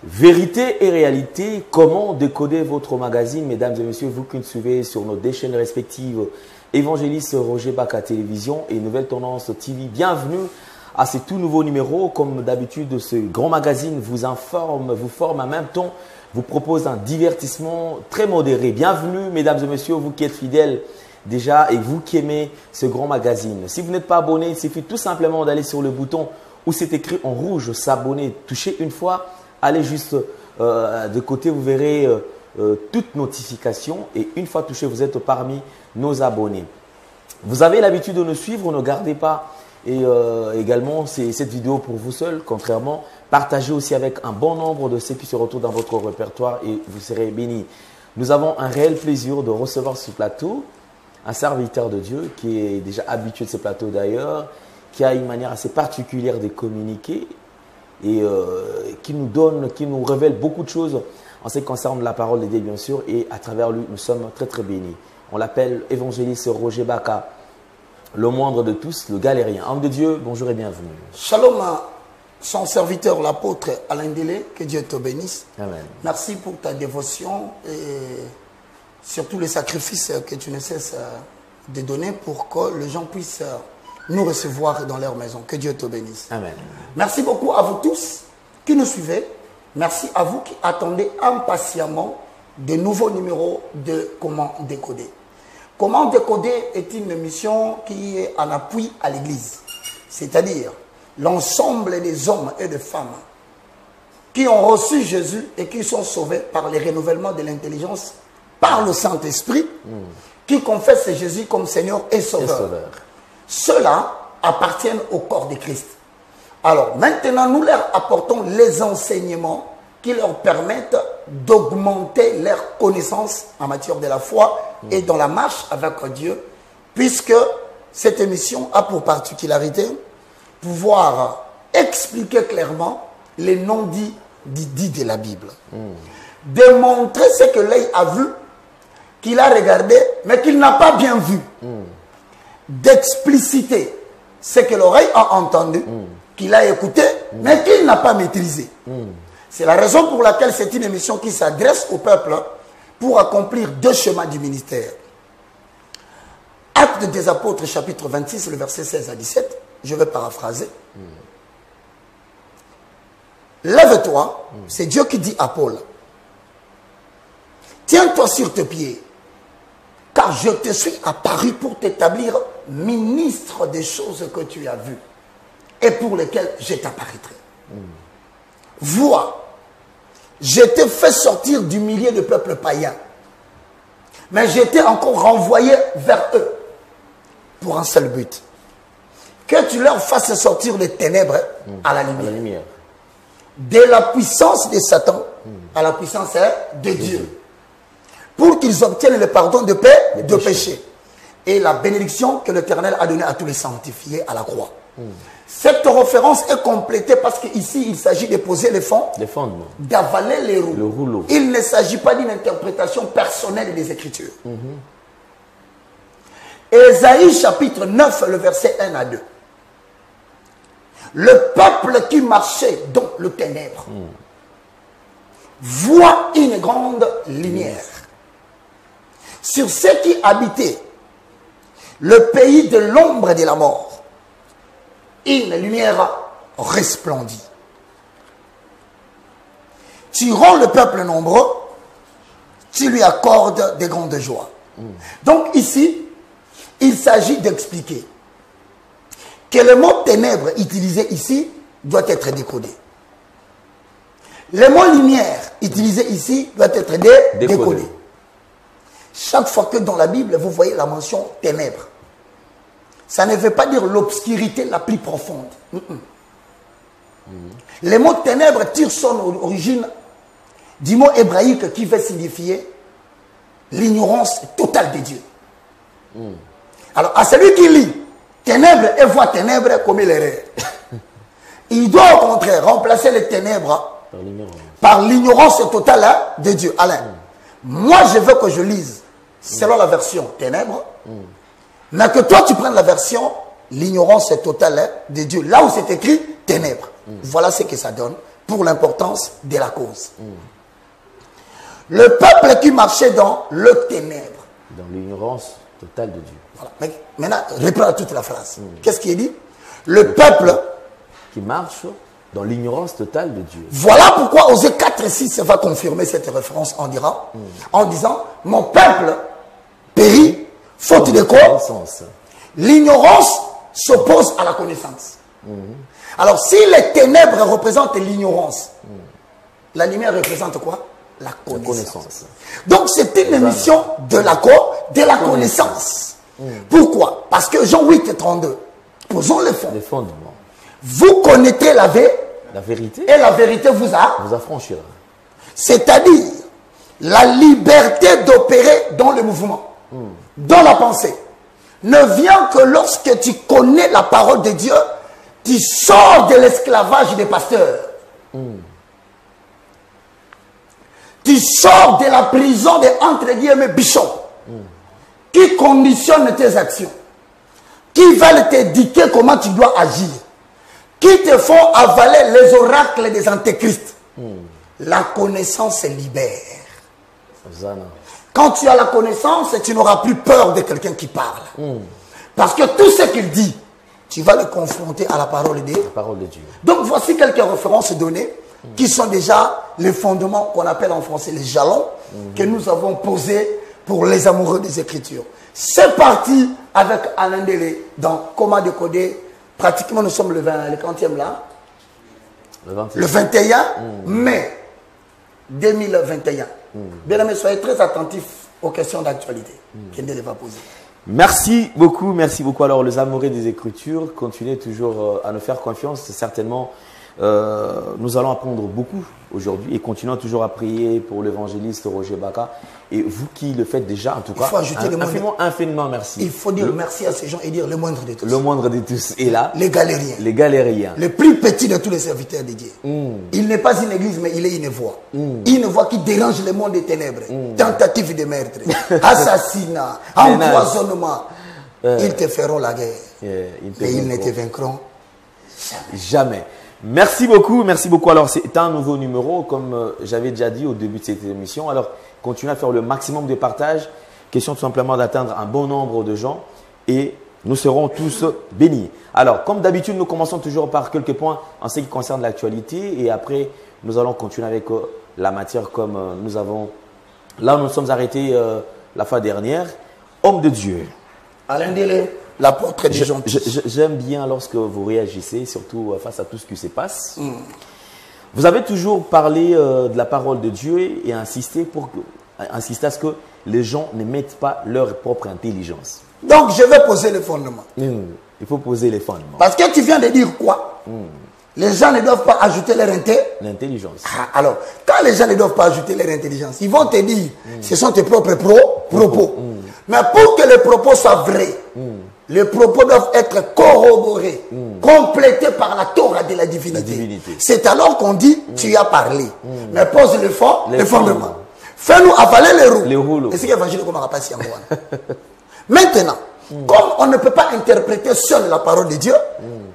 Vérité et réalité, comment décoder votre magazine, mesdames et messieurs, vous qui nous suivez sur nos deux chaînes respectives, Évangéliste Roger Baka Télévision et Nouvelle Tendance TV. Bienvenue à ce tout nouveau numéro. Comme d'habitude, ce grand magazine vous informe, vous forme en même temps, vous propose un divertissement très modéré. Bienvenue, mesdames et messieurs, vous qui êtes fidèles déjà et vous qui aimez ce grand magazine. Si vous n'êtes pas abonné, il suffit tout simplement d'aller sur le bouton où c'est écrit en rouge s'abonner, touchez une fois. Allez juste de côté, vous verrez toute notification et une fois touché, vous êtes parmi nos abonnés. Vous avez l'habitude de nous suivre, ne gardez pas et également cette vidéo pour vous seul, contrairement, partagez aussi avec un bon nombre de ceux qui se retrouvent dans votre répertoire et vous serez bénis. Nous avons un réel plaisir de recevoir ce plateau, un serviteur de Dieu qui est déjà habitué de ce plateau d'ailleurs, qui a une manière assez particulière de communiquer et qui nous révèle beaucoup de choses en ce qui concerne la parole de Dieu, bien sûr, et à travers lui, nous sommes très très bénis. On l'appelle Évangéliste Roger Baka, le moindre de tous, le galérien. Homme de Dieu, bonjour et bienvenue. Shalom à son serviteur, l'apôtre Alain Delé, que Dieu te bénisse. Amen. Merci pour ta dévotion et surtout les sacrifices que tu ne cesses de donner pour que les gens puissent nous recevoir dans leur maison. Que Dieu te bénisse. Amen. Merci beaucoup à vous tous qui nous suivez. Merci à vous qui attendez impatiemment de nouveaux numéros de Comment décoder. Comment décoder est une émission qui est en appui à l'Église. C'est-à-dire l'ensemble des hommes et des femmes qui ont reçu Jésus et qui sont sauvés par le renouvellement de l'intelligence par le Saint-Esprit, qui confessent Jésus comme Seigneur et Sauveur. Ceux-là appartiennent au corps de Christ. Alors maintenant, nous leur apportons les enseignements qui leur permettent d'augmenter leur connaissance en matière de la foi et dans la marche avec Dieu, puisque cette émission a pour particularité pouvoir expliquer clairement les non-dits de la Bible. Démontrer ce que l'œil a vu, qu'il a regardé, mais qu'il n'a pas bien vu. D'expliciter ce que l'oreille a entendu, qu'il a écouté, mais qu'il n'a pas maîtrisé. C'est la raison pour laquelle c'est une émission qui s'adresse au peuple pour accomplir deux chemins du ministère. Actes des Apôtres, chapitre 26, le verset 16 à 17, je vais paraphraser. Lève-toi, c'est Dieu qui dit à Paul, tiens-toi sur tes pieds, car je te suis apparu pour t'établir ministre des choses que tu as vues et pour lesquelles je t'apparaîtrai. Vois, je t'ai fait sortir du milieu de peuples païens, mais je t'ai encore renvoyé vers eux pour un seul but, que tu leur fasses sortir des ténèbres à la lumière. De la puissance de Satan à la puissance de Dieu, pour qu'ils obtiennent le pardon de péché et la bénédiction que l'Éternel a donnée à tous les sanctifiés à la croix. Cette référence est complétée parce qu'ici, il s'agit de poser les fondements, d'avaler les rouleaux. Il ne s'agit pas d'une interprétation personnelle des Écritures. Ésaïe chapitre 9, le verset 1 à 2. Le peuple qui marchait dans le ténèbre voit une grande lumière. Sur ceux qui habitaient le pays de l'ombre et de la mort, une lumière resplendit. Tu rends le peuple nombreux, tu lui accordes des grandes joies. Donc ici, il s'agit d'expliquer que le mot ténèbres utilisé ici doit être décodé. Le mot lumière utilisé ici doit être décodé. Chaque fois que dans la Bible, vous voyez la mention ténèbres, ça ne veut pas dire l'obscurité la plus profonde. Le mot ténèbres tire son origine du mot hébraïque qui veut signifier l'ignorance totale de Dieu. Alors, à celui qui lit ténèbres et voit ténèbres comme il est, il doit au contraire remplacer les ténèbres par l'ignorance totale de Dieu. Alain, moi je veux que je lise selon la version ténèbres, mais que toi tu prennes la version l'ignorance totale de Dieu, là où c'est écrit ténèbres. Voilà ce que ça donne pour l'importance de la cause. Le peuple qui marchait dans le ténèbre. Dans l'ignorance totale de Dieu. Voilà. Mais maintenant, reprends toute la phrase. Qu'est-ce qui est dit? Le peuple qui marche dans l'ignorance totale de Dieu. Voilà pourquoi Osée 4 et 6 va confirmer cette référence en disant, mon peuple périt, faute de quoi? L'ignorance s'oppose à la connaissance. Alors, si les ténèbres représentent l'ignorance, la lumière représente quoi? La connaissance. Donc, c'est une émission de la connaissance. Pourquoi? Parce que Jean 8 et 32, posons les fondements. Vous connaîtrez la vérité et la vérité vous affranchira. C'est-à-dire la liberté d'opérer dans le mouvement, dans la pensée, ne vient que lorsque tu connais la parole de Dieu, tu sors de l'esclavage des pasteurs. Tu sors de la prison des entre guillemets bishops qui conditionnent tes actions, qui veulent t'indiquer comment tu dois agir, qui te font avaler les oracles des antéchrists. La connaissance libère. Quand tu as la connaissance, tu n'auras plus peur de quelqu'un qui parle. Parce que tout ce qu'il dit, tu vas le confronter à la parole de Dieu. Donc voici quelques références données qui sont déjà les fondements qu'on appelle en français les jalons que nous avons posés pour les amoureux des Écritures. C'est parti avec Alain Délé dans Comment décoder. Pratiquement nous sommes le 20e là. Le 21 mai 2021. Bien aimés, soyez très attentifs aux questions d'actualité qu'Endélé va poser. Merci beaucoup. Alors, les amoureux des Écritures, continuez toujours à nous faire confiance. Certainement, nous allons apprendre beaucoup aujourd'hui et continuons toujours à prier pour l'évangéliste Roger Baka. Et vous qui le faites déjà, en tout cas, infiniment merci. Il faut dire merci à ces gens et dire le moindre de tous. Le moindre de tous est là. Les galériens. Les galériens. Le plus petit de tous les serviteurs de Dieu. Il n'est pas une église, mais il est une voix. Une voix qui dérange le monde des ténèbres. Tentative de meurtre, assassinat, empoisonnement. Ils te feront la guerre. Mais ils ne te vaincront jamais. Merci beaucoup. Alors, c'est un nouveau numéro, comme j'avais déjà dit au début de cette émission. Alors, continuez à faire le maximum de partage. Question tout simplement d'atteindre un bon nombre de gens et nous serons tous bénis. Alors, comme d'habitude, nous commençons toujours par quelques points en ce qui concerne l'actualité et après, nous allons continuer avec la matière comme nous avons... Là, nous sommes arrêtés la fois dernière. Homme de Dieu. Alain Délé. L'apôtre des gentils. J'aime bien lorsque vous réagissez, surtout face à tout ce qui se passe. Vous avez toujours parlé de la parole de Dieu et insisté à ce que les gens ne mettent pas leur propre intelligence. Donc, je vais poser les fondements. Il faut poser les fondements. Parce que tu viens de dire quoi? Les gens ne doivent pas ajouter leur intelligence. Alors, quand les gens ne doivent pas ajouter leur intelligence, ils vont te dire, ce sont tes propres propos. Mais pour que les propos soient vrais, les propos doivent être corroborés, complétés par la Torah de la divinité. C'est alors qu'on dit, tu as parlé. Mais pose les fondements. Fais-nous avaler les rouleaux. Et c'est l'évangile qu'on n'aura pas si en moi. Maintenant, comme on ne peut pas interpréter seul la parole de Dieu,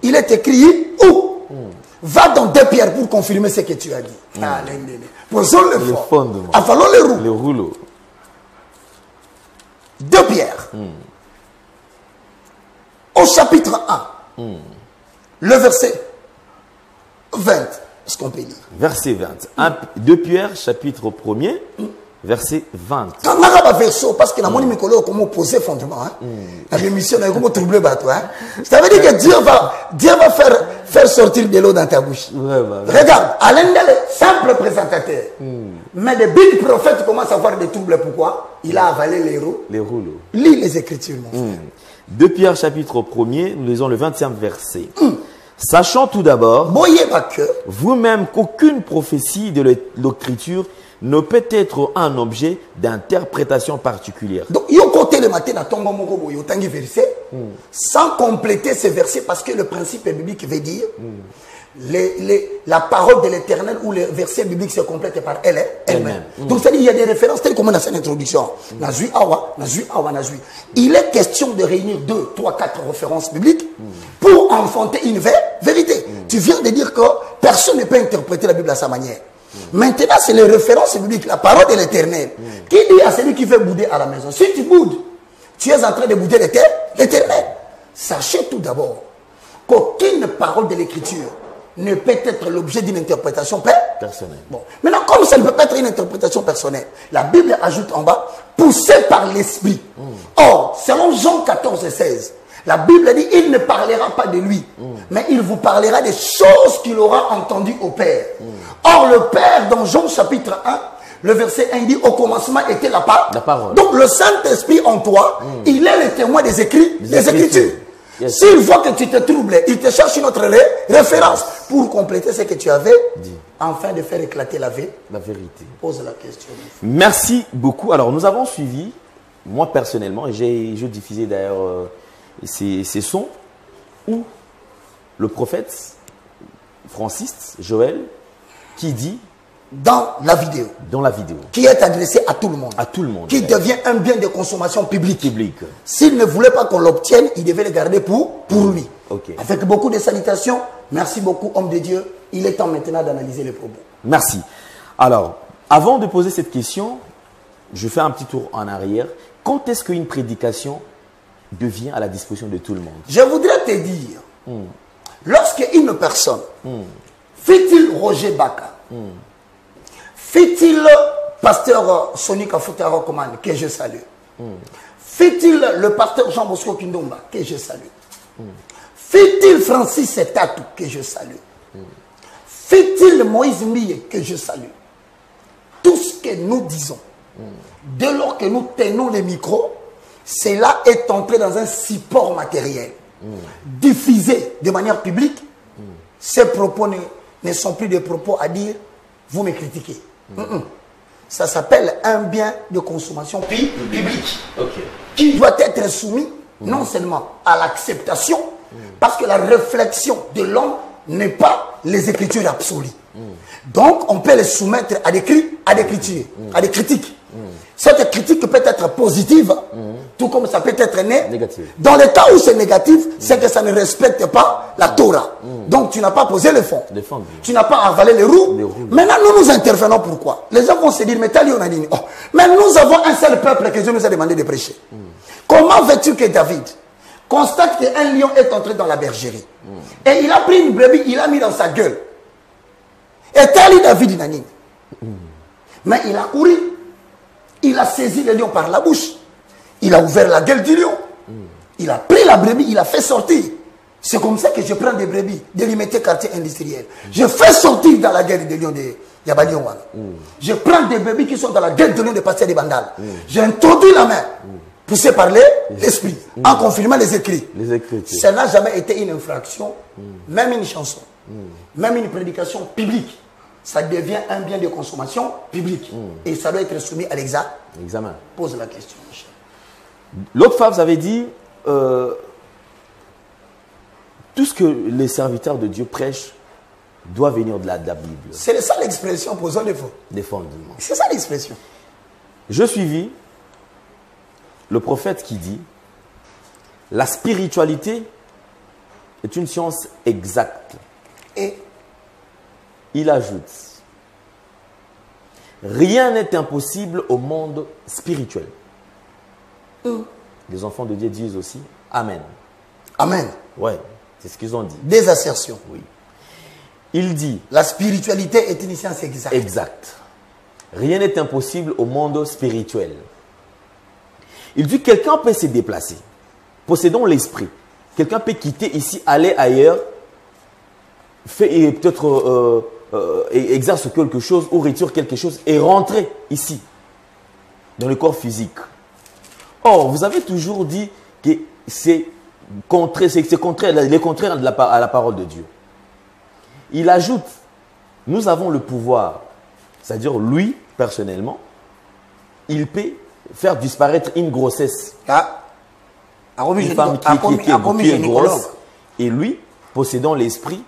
il est écrit où? Va dans 2 Pierre pour confirmer ce que tu as dit. Posons le fondement. Avalons les rouleaux. 2 Pierre. Au chapitre 1, le verset 20, est-ce qu'on peut lire? Verset 20. 2 Pierre, chapitre 1er, verset 20. Quand on a un verset, parce que la monnaie me colle comme opposé fondement, la mission est comme troubler bateau. Ça veut dire que Dieu va faire sortir de l'eau dans ta bouche. Regarde, Alain Délé, simple présentateur. Mais des big prophètes commencent à avoir des troubles. Pourquoi? Il a avalé les rouleaux. Lis les Écritures, mon frère. 2 Pierre chapitre 1er, nous lisons le 20e verset. Sachant tout d'abord, vous-même qu'aucune prophétie de l'Écriture ne peut être un objet d'interprétation particulière. Donc, il y a côté le matin dans ton verset, sans compléter ce verset, parce que le principe biblique veut dire la parole de l'Éternel ou le verset biblique se complète par elle-même. Donc, c'est-à-dire qu'il y a des références telles comme dans cette introduction. Il est question de réunir 2, 3, 4 références bibliques pour enfanter une vérité. Tu viens de dire que personne ne peut interpréter la Bible à sa manière. Maintenant, c'est les références bibliques, la parole de l'Éternel, qui dit à celui qui fait bouder à la maison, si tu boudes, tu es en train de bouder l'Éternel. Sachez tout d'abord qu'aucune parole de l'Écriture ne peut être l'objet d'une interprétation personnelle. Bon. Maintenant, comme ça ne peut pas être une interprétation personnelle, la Bible ajoute en bas, poussé par l'Esprit. Or, selon Jean 14 et 16, la Bible dit, il ne parlera pas de lui, mais il vous parlera des choses qu'il aura entendues au Père. Or, le Père, dans Jean chapitre 1, le verset 1 dit, au commencement était la parole. Donc, le Saint-Esprit en toi, il est le témoin des Écritures. Yes. S'il voit que tu te troubles, il te cherche une autre référence pour compléter ce que tu avais, afin de faire éclater la vérité. Pose la question. Merci beaucoup. Alors, nous avons suivi, moi personnellement, et j'ai diffusé d'ailleurs ces sons, où le prophète Francis Joël, qui dit, dans la vidéo, qui est adressé à tout le monde, qui devient un bien de consommation publique. S'il ne voulait pas qu'on l'obtienne, il devait le garder pour lui. Avec beaucoup de salutations, merci beaucoup, homme de Dieu. Il est temps maintenant d'analyser les propos. Merci. Alors, avant de poser cette question, je fais un petit tour en arrière. Quand est-ce qu'une prédication devient à la disposition de tout le monde? Je voudrais te dire, lorsque une personne, fut-il Roger Baka, fut-il pasteur Sonic Afutaro Command, que je salue, fut-il le pasteur Jean Bosco Kindomba, que je salue, fut-il Francis Etatou, que je salue, fut-il Moïse Mille, que je salue, tout ce que nous disons, dès lors que nous tenons les micros, cela est entré dans un support matériel, diffusé de manière publique. Ces propos ne sont plus des propos à dire, vous me critiquez. Ça s'appelle un bien de consommation publique, qui doit être soumis non seulement à l'acceptation, parce que la réflexion de l'homme n'est pas les Écritures absolues. Donc, on peut les soumettre à des critiques. Cette critique peut être positive, tout comme ça peut être négative. Dans le cas où c'est négatif, c'est que ça ne respecte pas la Torah. Donc, tu n'as pas posé le fond. Tu n'as pas avalé les roues. Maintenant, nous intervenons pourquoi? Les gens vont se dire, mais mais nous avons un seul peuple que Dieu nous a demandé de prêcher. Comment veux-tu que David constate qu'un lion est entré dans la bergerie et il a pris une brebis, il a mis dans sa gueule? Et tel est David Nanine. Mais il a couru. Il a saisi le lion par la bouche. Il a ouvert la gueule du lion. Il a pris la brebis, il a fait sortir. C'est comme ça que je prends des brebis de l'imité quartier industriel. Je fais sortir dans la gueule des lions de Yabalion. Je prends des brebis qui sont dans la gueule de lion de Pasteur de Bandal. J'introduis la main, poussée par l'esprit, en confirmant les écrits. Ça n'a jamais été une infraction, même une chanson, même une prédication publique. Ça devient un bien de consommation publique. Et ça doit être soumis à l'examen. Pose la question, Michel. L'autre fois, vous avez dit, tout ce que les serviteurs de Dieu prêchent doit venir de la Bible. C'est ça l'expression, posons les faux. Des fondements. C'est ça l'expression. Je suivis le prophète qui dit, la spiritualité est une science exacte. Et il ajoute, rien n'est impossible au monde spirituel. Les enfants de Dieu disent aussi Amen. Amen. Ouais, c'est ce qu'ils ont dit. Des assertions. Oui. Il dit, la spiritualité est une science exacte. Exact. Rien n'est impossible au monde spirituel. Il dit, quelqu'un peut se déplacer, possédant l'esprit. Quelqu'un peut quitter ici, aller ailleurs, peut-être exerce quelque chose ou retire quelque chose et rentrer ici, dans le corps physique. Or, vous avez toujours dit que c'est contraire, les contraires à la parole de Dieu. Il ajoute, nous avons le pouvoir, c'est-à-dire lui, personnellement, il peut faire disparaître une grossesse. Une femme qui est grosse, et lui, possédant l'esprit,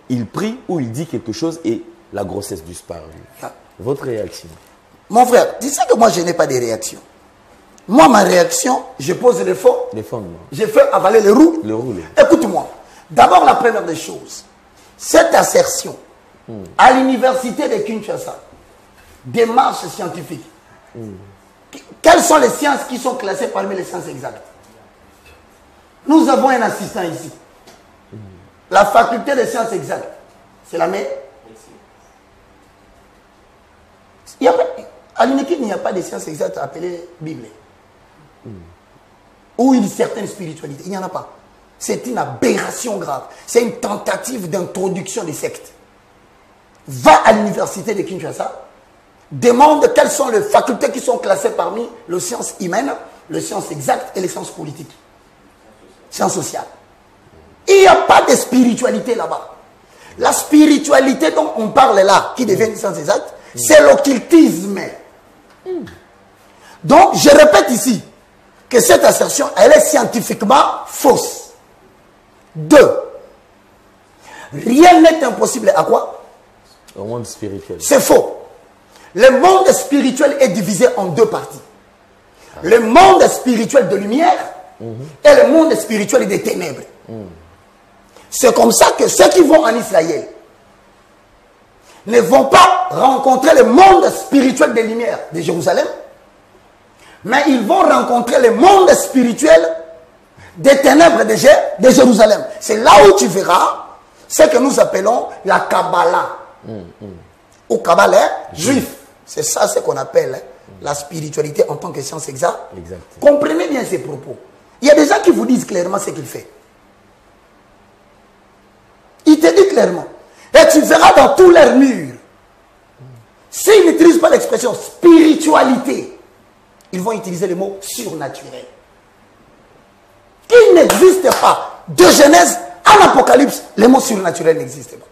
il prie ou il dit quelque chose et la grossesse disparaît. Votre réaction? Mon frère, tu sais que moi je n'ai pas de réaction. Moi, ma réaction, je pose les fondements. Je fais avaler les roues. Écoute-moi. D'abord, la première des choses, cette assertion à l'université de Kinshasa, démarche scientifique. Quelles sont les sciences qui sont classées parmi les sciences exactes? Nous avons un assistant ici. La faculté des sciences exactes, c'est la même. À l'UNIKID, il n'y a pas de sciences exactes appelées Bible. Ou une certaine spiritualité. Il n'y en a pas. C'est une aberration grave. C'est une tentative d'introduction des sectes. Va à l'université de Kinshasa, demande quelles sont les facultés qui sont classées parmi les sciences humaines, les sciences exactes et les sciences politiques. Sciences sociales. Il n'y a pas de spiritualité là-bas. La spiritualité dont on parle là, qui devient une science exacte, c'est l'occultisme. Donc, je répète ici que cette assertion, elle est scientifiquement fausse. 2. Rien n'est impossible à quoi? Au monde spirituel. C'est faux. Le monde spirituel est divisé en 2 parties. Le monde spirituel de lumière et le monde spirituel des ténèbres. C'est comme ça que ceux qui vont en Israël ne vont pas rencontrer le monde spirituel des lumières de Jérusalem, mais ils vont rencontrer le monde spirituel des ténèbres de Jérusalem. C'est là où tu verras ce que nous appelons la Kabbalah. Ou Kabbalah juif. C'est ça ce qu'on appelle la spiritualité en tant que science exacte. Comprenez bien ces propos. Il y a des gens qui vous disent clairement ce qu'il fait. Il te dit clairement. Et tu verras dans tous leurs murs. S'ils n'utilisent pas l'expression spiritualité, ils vont utiliser le mot surnaturel. Il n'existe pas. De Genèse à l'Apocalypse, le mot surnaturel n'existe pas.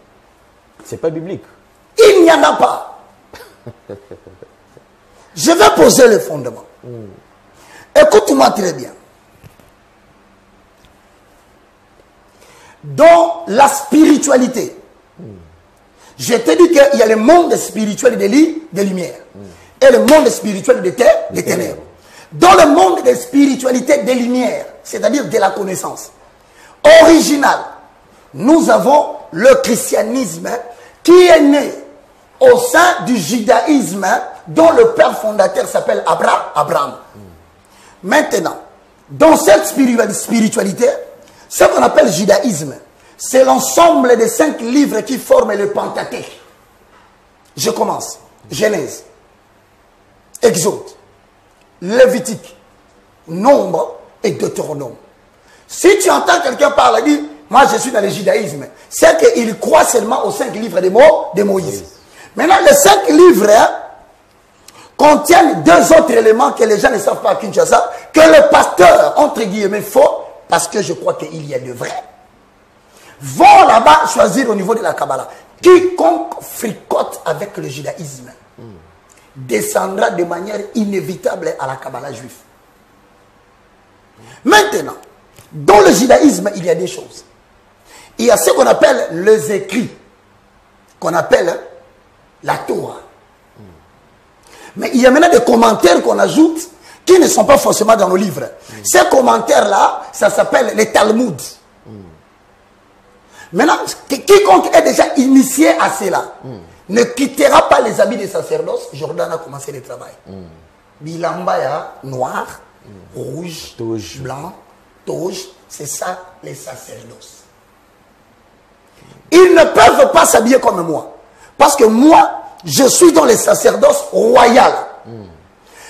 C'est pas biblique. Il n'y en a pas. Je vais poser le fondement. Écoute-moi très bien. Dans la spiritualité, je te dis qu'il y a le monde spirituel des lumières et le monde spirituel des ténèbres. Dans le monde des spiritualités des lumières, c'est-à-dire de la connaissance originale, nous avons le christianisme qui est né au sein du judaïsme dont le père fondateur s'appelle Abraham. Maintenant, dans cette spiritualité, ce qu'on appelle judaïsme, c'est l'ensemble des 5 livres qui forment le Pentateuque. Je commence. Genèse, Exode, Lévitique, Nombre et Deutéronome. Si tu entends quelqu'un parler, dit, moi je suis dans le judaïsme, c'est qu'il croit seulement aux 5 livres de Moïse. Maintenant, les 5 livres contiennent 2 autres éléments que les gens ne savent pas à Kinshasa, que le pasteur, entre guillemets, faux, parce que je crois qu'il y a de vrai, vont là-bas choisir au niveau de la Kabbalah. Quiconque fricote avec le judaïsme descendra de manière inévitable à la Kabbalah juive. Maintenant, dans le judaïsme, il y a des choses. Il y a ce qu'on appelle les écrits, qu'on appelle la Torah. Mais il y a maintenant des commentaires qu'on ajoute qui ne sont pas forcément dans nos livres. Ces commentaires-là, ça s'appelle les Talmuds. Maintenant, quiconque est déjà initié à cela ne quittera pas les habits des sacerdoces. Jordan a commencé le travail. Bilambaya, noir, rouge, Toge. blanc, toge, c'est ça les sacerdoces. Ils ne peuvent pas s'habiller comme moi. Parce que moi, je suis dans les sacerdoces royales.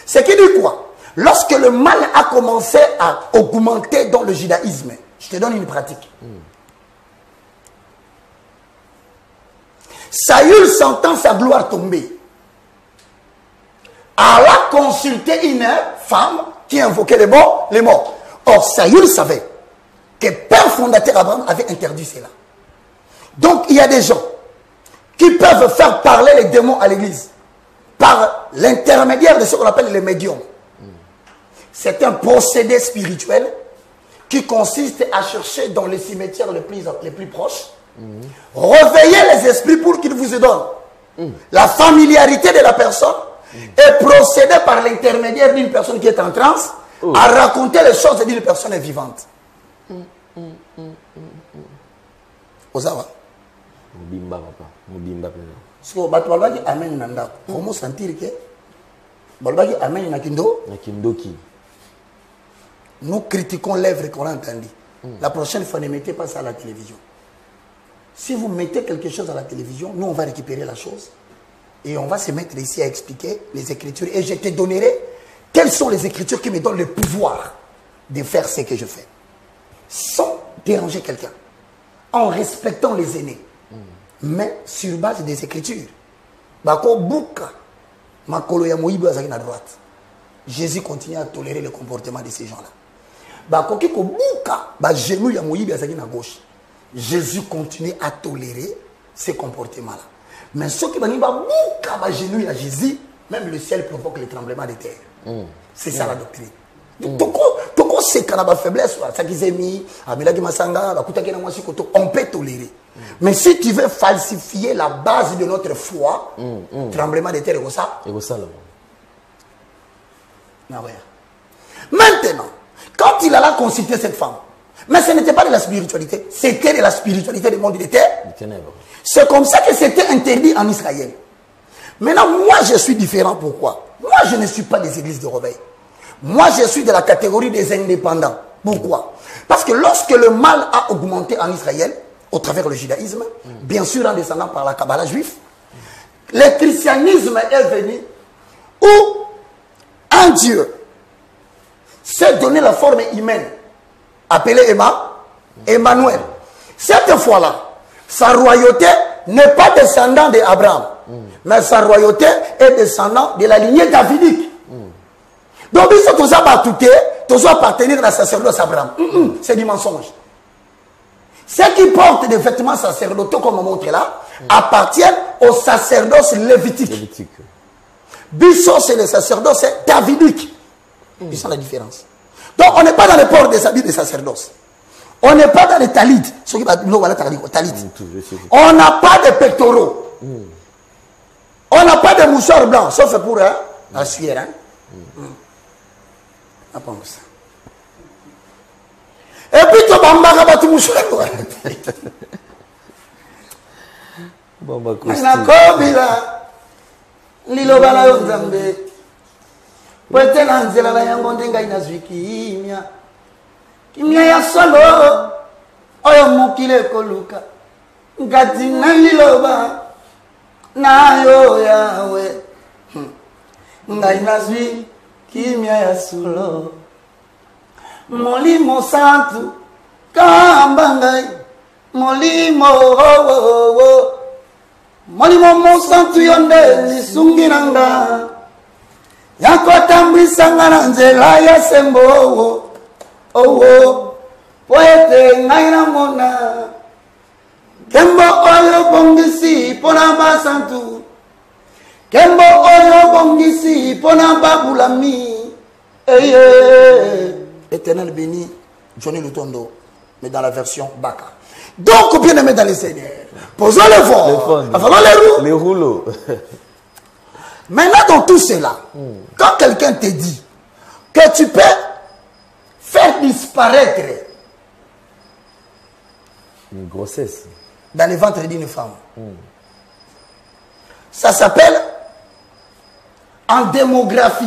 Ce qui dit quoi? Lorsque le mal a commencé à augmenter dans le judaïsme, je te donne une pratique. Saül, sentant sa gloire tomber, alla consulter une femme qui invoquait les morts. Or, Saül savait que le père fondateur Abraham avait interdit cela. Donc, il y a des gens qui peuvent faire parler les démons à l'église par l'intermédiaire de ce qu'on appelle les médiums. C'est un procédé spirituel qui consiste à chercher dans les cimetières les plus proches, réveiller les esprits pour qu'ils vous donnent la familiarité de la personne et procéder par l'intermédiaire d'une personne qui est en transe à raconter les choses d'une personne vivante. Ozawa. Mobimba, papa. Mobimba, papa. Parce que bato balbaki amen nanda. Comment sentir que balbaki amen na kindo? Na kindoki. Nous critiquons l'œuvre qu'on a entendue. La prochaine fois, ne mettez pas ça à la télévision. Si vous mettez quelque chose à la télévision, nous, on va récupérer la chose. Et on va se mettre ici à expliquer les Écritures. Et je te donnerai quelles sont les Écritures qui me donnent le pouvoir de faire ce que je fais. Sans déranger quelqu'un. En respectant les aînés. Mais sur base des Écritures. Bako Bouka, Makolo ya Moïbe à droite. Jésus continue à tolérer le comportement de ces gens-là. Bakoki ko Bouka, ba genou ya Moïbe à gauche. Jésus continue à tolérer ces comportements-là. Mais ceux qui vont bouka ba genou ya Jésus, même le ciel provoque le tremblement de terre. C'est ça la doctrine. Toko c'est quand la faiblesse, ça qui s'est mis, on peut tolérer. Mais si tu veux falsifier la base de notre foi, tremblement de terre, c'est ça. Maintenant, quand il alla consulter cette femme, mais ce n'était pas de la spiritualité, c'était de la spiritualité du monde des ténèbres. C'est comme ça que c'était interdit en Israël. Maintenant, moi je suis différent. Pourquoi? Moi je ne suis pas des églises de réveil. Moi je suis de la catégorie des indépendants. Pourquoi? Parce que lorsque le mal a augmenté en Israël, au travers le judaïsme, bien sûr en descendant par la Kabbalah juif, le christianisme est venu où un Dieu s'est donné la forme humaine, appelée Emmanuel. Cette fois-là, sa royauté n'est pas descendant d'Abraham, mais sa royauté est descendant de la lignée davidique. Donc, si tu dois appartenir à la sacerdoce Abraham, c'est du mensonge. Ceux qui portent des vêtements sacerdotaux, comme on montre là, appartiennent au sacerdoce lévitique. Bissot, c'est le sacerdoce davidique. Ils sont la différence. Donc, on n'est pas dans le port des habits des sacerdoces. On n'est pas dans les talits. On n'a pas de pectoraux. On n'a pas de mouchoirs blancs, sauf pour la sueur. Et puis, tu vas te mouchoir. Pwete na nzela la yango ndenga inazwi kimia. Kimia ya solo oyo mukile koluka. Ngati na liloba na yo yawe. Nga inazwi kimia ya solo. Molimo santu kamba ngai. Molimo Molimo mo santu yonde nisungi nanga. Yakotambwisanga na nzela ya sembo poete ngai na mona kembo oyo bongisi pona basantu kembo oyo bongisi pona babulami Éternel béni Johnny Lutondo, mais dans la version Baka. Donc bien aimé dans les Seigneurs, posons le fond, les rouleaux. Maintenant, dans tout cela, quand quelqu'un te dit que tu peux faire disparaître une grossesse dans le ventre d'une femme, ça s'appelle en démographie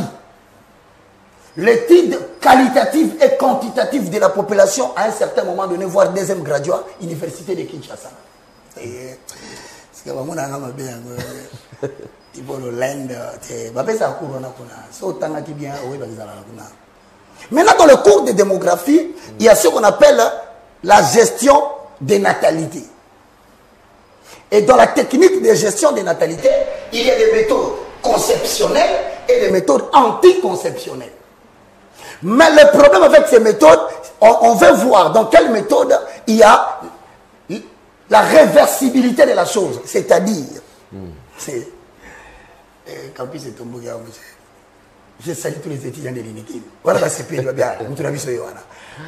l'étude qualitative et quantitative de la population à un certain moment donné, voire deuxième graduat, université de Kinshasa. Maintenant, dans le cours de démographie, il y a ce qu'on appelle la gestion des natalités. Et dans la technique de gestion des natalités, il y a des méthodes conceptionnelles et des méthodes anticonceptionnelles. Mais le problème avec ces méthodes, on veut voir dans quelle méthode il y a la réversibilité de la chose. C'est-à-dire, je salue tous les étudiants de l'INIKIM. Voilà la CP.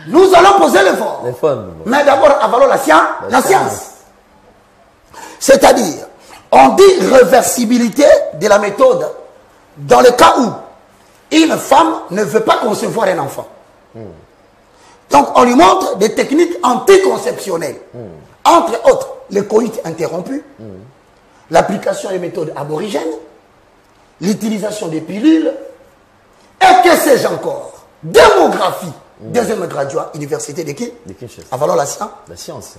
Nous allons poser le fond. Mais d'abord, avalons la science. C'est-à-dire, on dit réversibilité de la méthode dans le cas où une femme ne veut pas concevoir un enfant. Donc, on lui montre des techniques anticonceptionnelles. Entre autres, les coïts interrompus, l'application des méthodes aborigènes, l'utilisation des pilules, et que sais-je encore? Démographie, deuxième graduat, université de qui? De Kinshasa. Avalons la science. La science.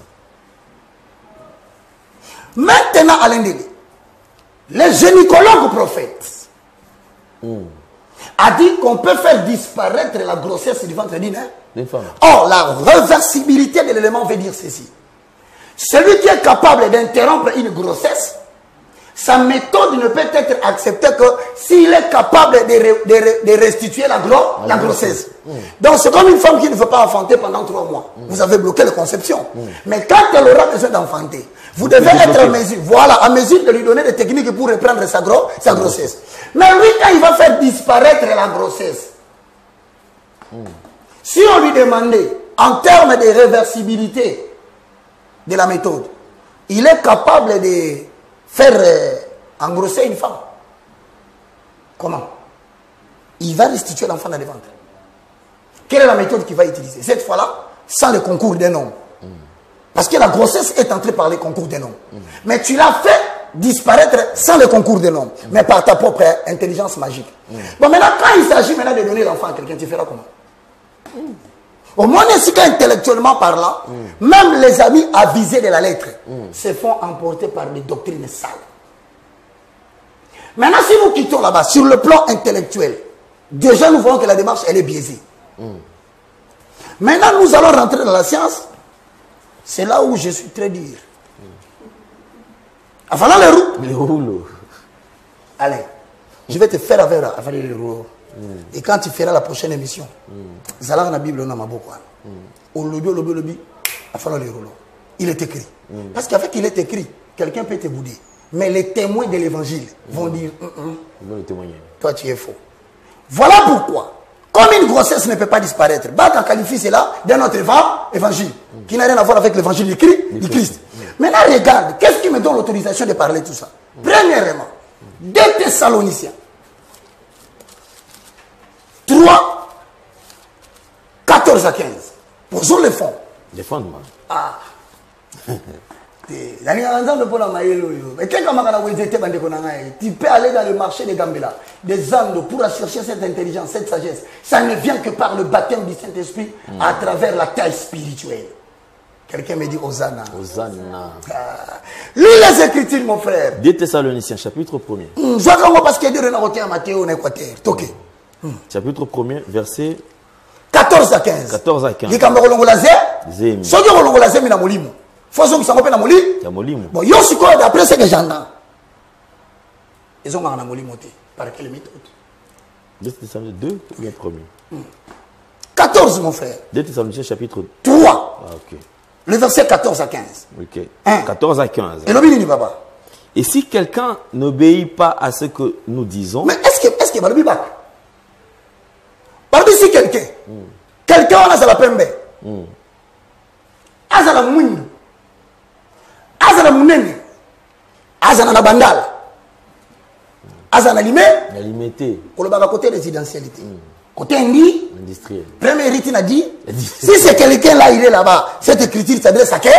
Maintenant, Alain Délé, le gynécologue prophète a dit qu'on peut faire disparaître la grossesse du ventre d'une femme. Or, la réversibilité de l'élément veut dire ceci. Celui qui est capable d'interrompre une grossesse, sa méthode ne peut être acceptée que s'il est capable de restituer la grossesse. Donc c'est comme une femme qui ne veut pas enfanter pendant 3 mois. Vous avez bloqué la conception. Mais quand elle aura besoin d'enfanter, vous devez être en mesure, voilà, à mesure de lui donner des techniques pour reprendre sa grossesse. Mais lui, quand il va faire disparaître la grossesse, si on lui demandait, en termes de réversibilité de la méthode, il est capable de faire engrosser une femme. Comment? Il va restituer l'enfant dans le ventre. Quelle est la méthode qu'il va utiliser? Cette fois-là, sans le concours d'un homme. Parce que la grossesse est entrée par le concours d'un homme. Mais tu l'as fait disparaître sans le concours d'un homme. Mais par ta propre intelligence magique. Bon, maintenant, quand il s'agit maintenant de donner l'enfant à quelqu'un, tu feras comment? Au moins, intellectuellement parlant, même les amis avisés de la lettre se font emporter par des doctrines sales. Maintenant, si nous quittons là-bas, sur le plan intellectuel, déjà nous voyons que la démarche, elle est biaisée. Maintenant, nous allons rentrer dans la science. C'est là où je suis très dur. Avant les roues. Les rouleaux. Allez, je vais te faire avaler les rouleaux. Et quand tu feras la prochaine émission, Zalar na Bible, on a beaucoup. Au lobby, les rouleaux. Il est écrit. Parce qu'avec il est écrit, quelqu'un peut te bouder. Mais les témoins de l'évangile vont dire Ils vont le témoigner. Toi, tu es faux. Voilà pourquoi, comme une grossesse ne peut pas disparaître, Bach qualifie cela d'un autre évangile qui n'a rien à voir avec l'évangile du Christ. Maintenant, regarde, qu'est-ce qui me donne l'autorisation de parler tout ça? Premièrement, 2 Thessaloniciens 3, 14 à 15. Posons les fonds. Les fondements. Ah. Tu peux aller dans le marché de Gambela, des âmes pour chercher cette intelligence, cette sagesse. Ça ne vient que par le baptême du Saint-Esprit à travers la taille spirituelle. Quelqu'un me dit Hosanna. Hosanna. Lis les Écritures, mon frère. 2 Thessaloniciens, chapitre 1er. Je vois parce qu'il y a Matthieu en Équateur. Chapitre 1er, verset 14 à 15. 14 à 15. Zemi. Bon, yo si quoi d'après ce que j'entends. Ils ont un molimoté. Par quelle méthode? 2 Thessaloniciens 2 ou bien 1er? 14, mon frère. 2 Thessaloniciens chapitre 3. Ah, ok. Le verset 14 à 15. Ok. 1. 14 à 15. Et l'obéi papa. Et si quelqu'un n'obéit pas à ce que nous disons. Mais est-ce que l'obéi pas? Parmi si quelqu'un on a la pembe. Azala mwindu. Azala munene. Azala na bandal. Azala limé. Limité. Pour le côté résidentialité. Côté industriel. Premier rite a dit, si c'est quelqu'un là, il est là-bas, cette écriture s'adresse à qui?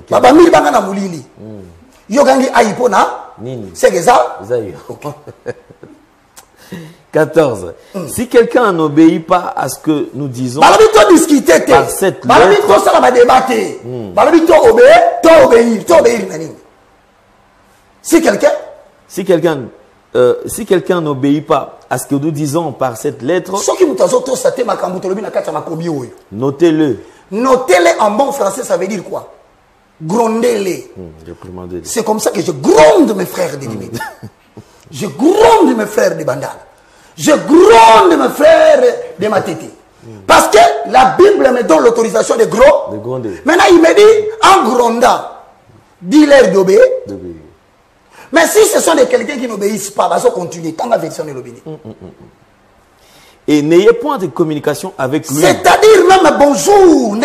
Baba mil banga na mulili. Yogangi aipona. Nini. C'est que ça? 14. Si quelqu'un n'obéit pas à ce que nous disons, par cette lettre, si quelqu'un n'obéit pas à ce que nous disons par cette lettre, notez-le. Notez-le en bon français, ça veut dire quoi? Grondez-les. C'est comme ça que je gronde mes frères de limite. Je gronde mes frères de Bandal. Je gronde mes frères de Matete. Parce que la Bible me donne l'autorisation de gronder. Maintenant, il me dit, en grondant, dis-leur d'obéir. Mais si ce sont des quelqu'un qui n'obéissent pas, ils vont continuer. Tant la version de l'obéir. Et n'ayez point de communication avec lui. C'est-à-dire même bonjour.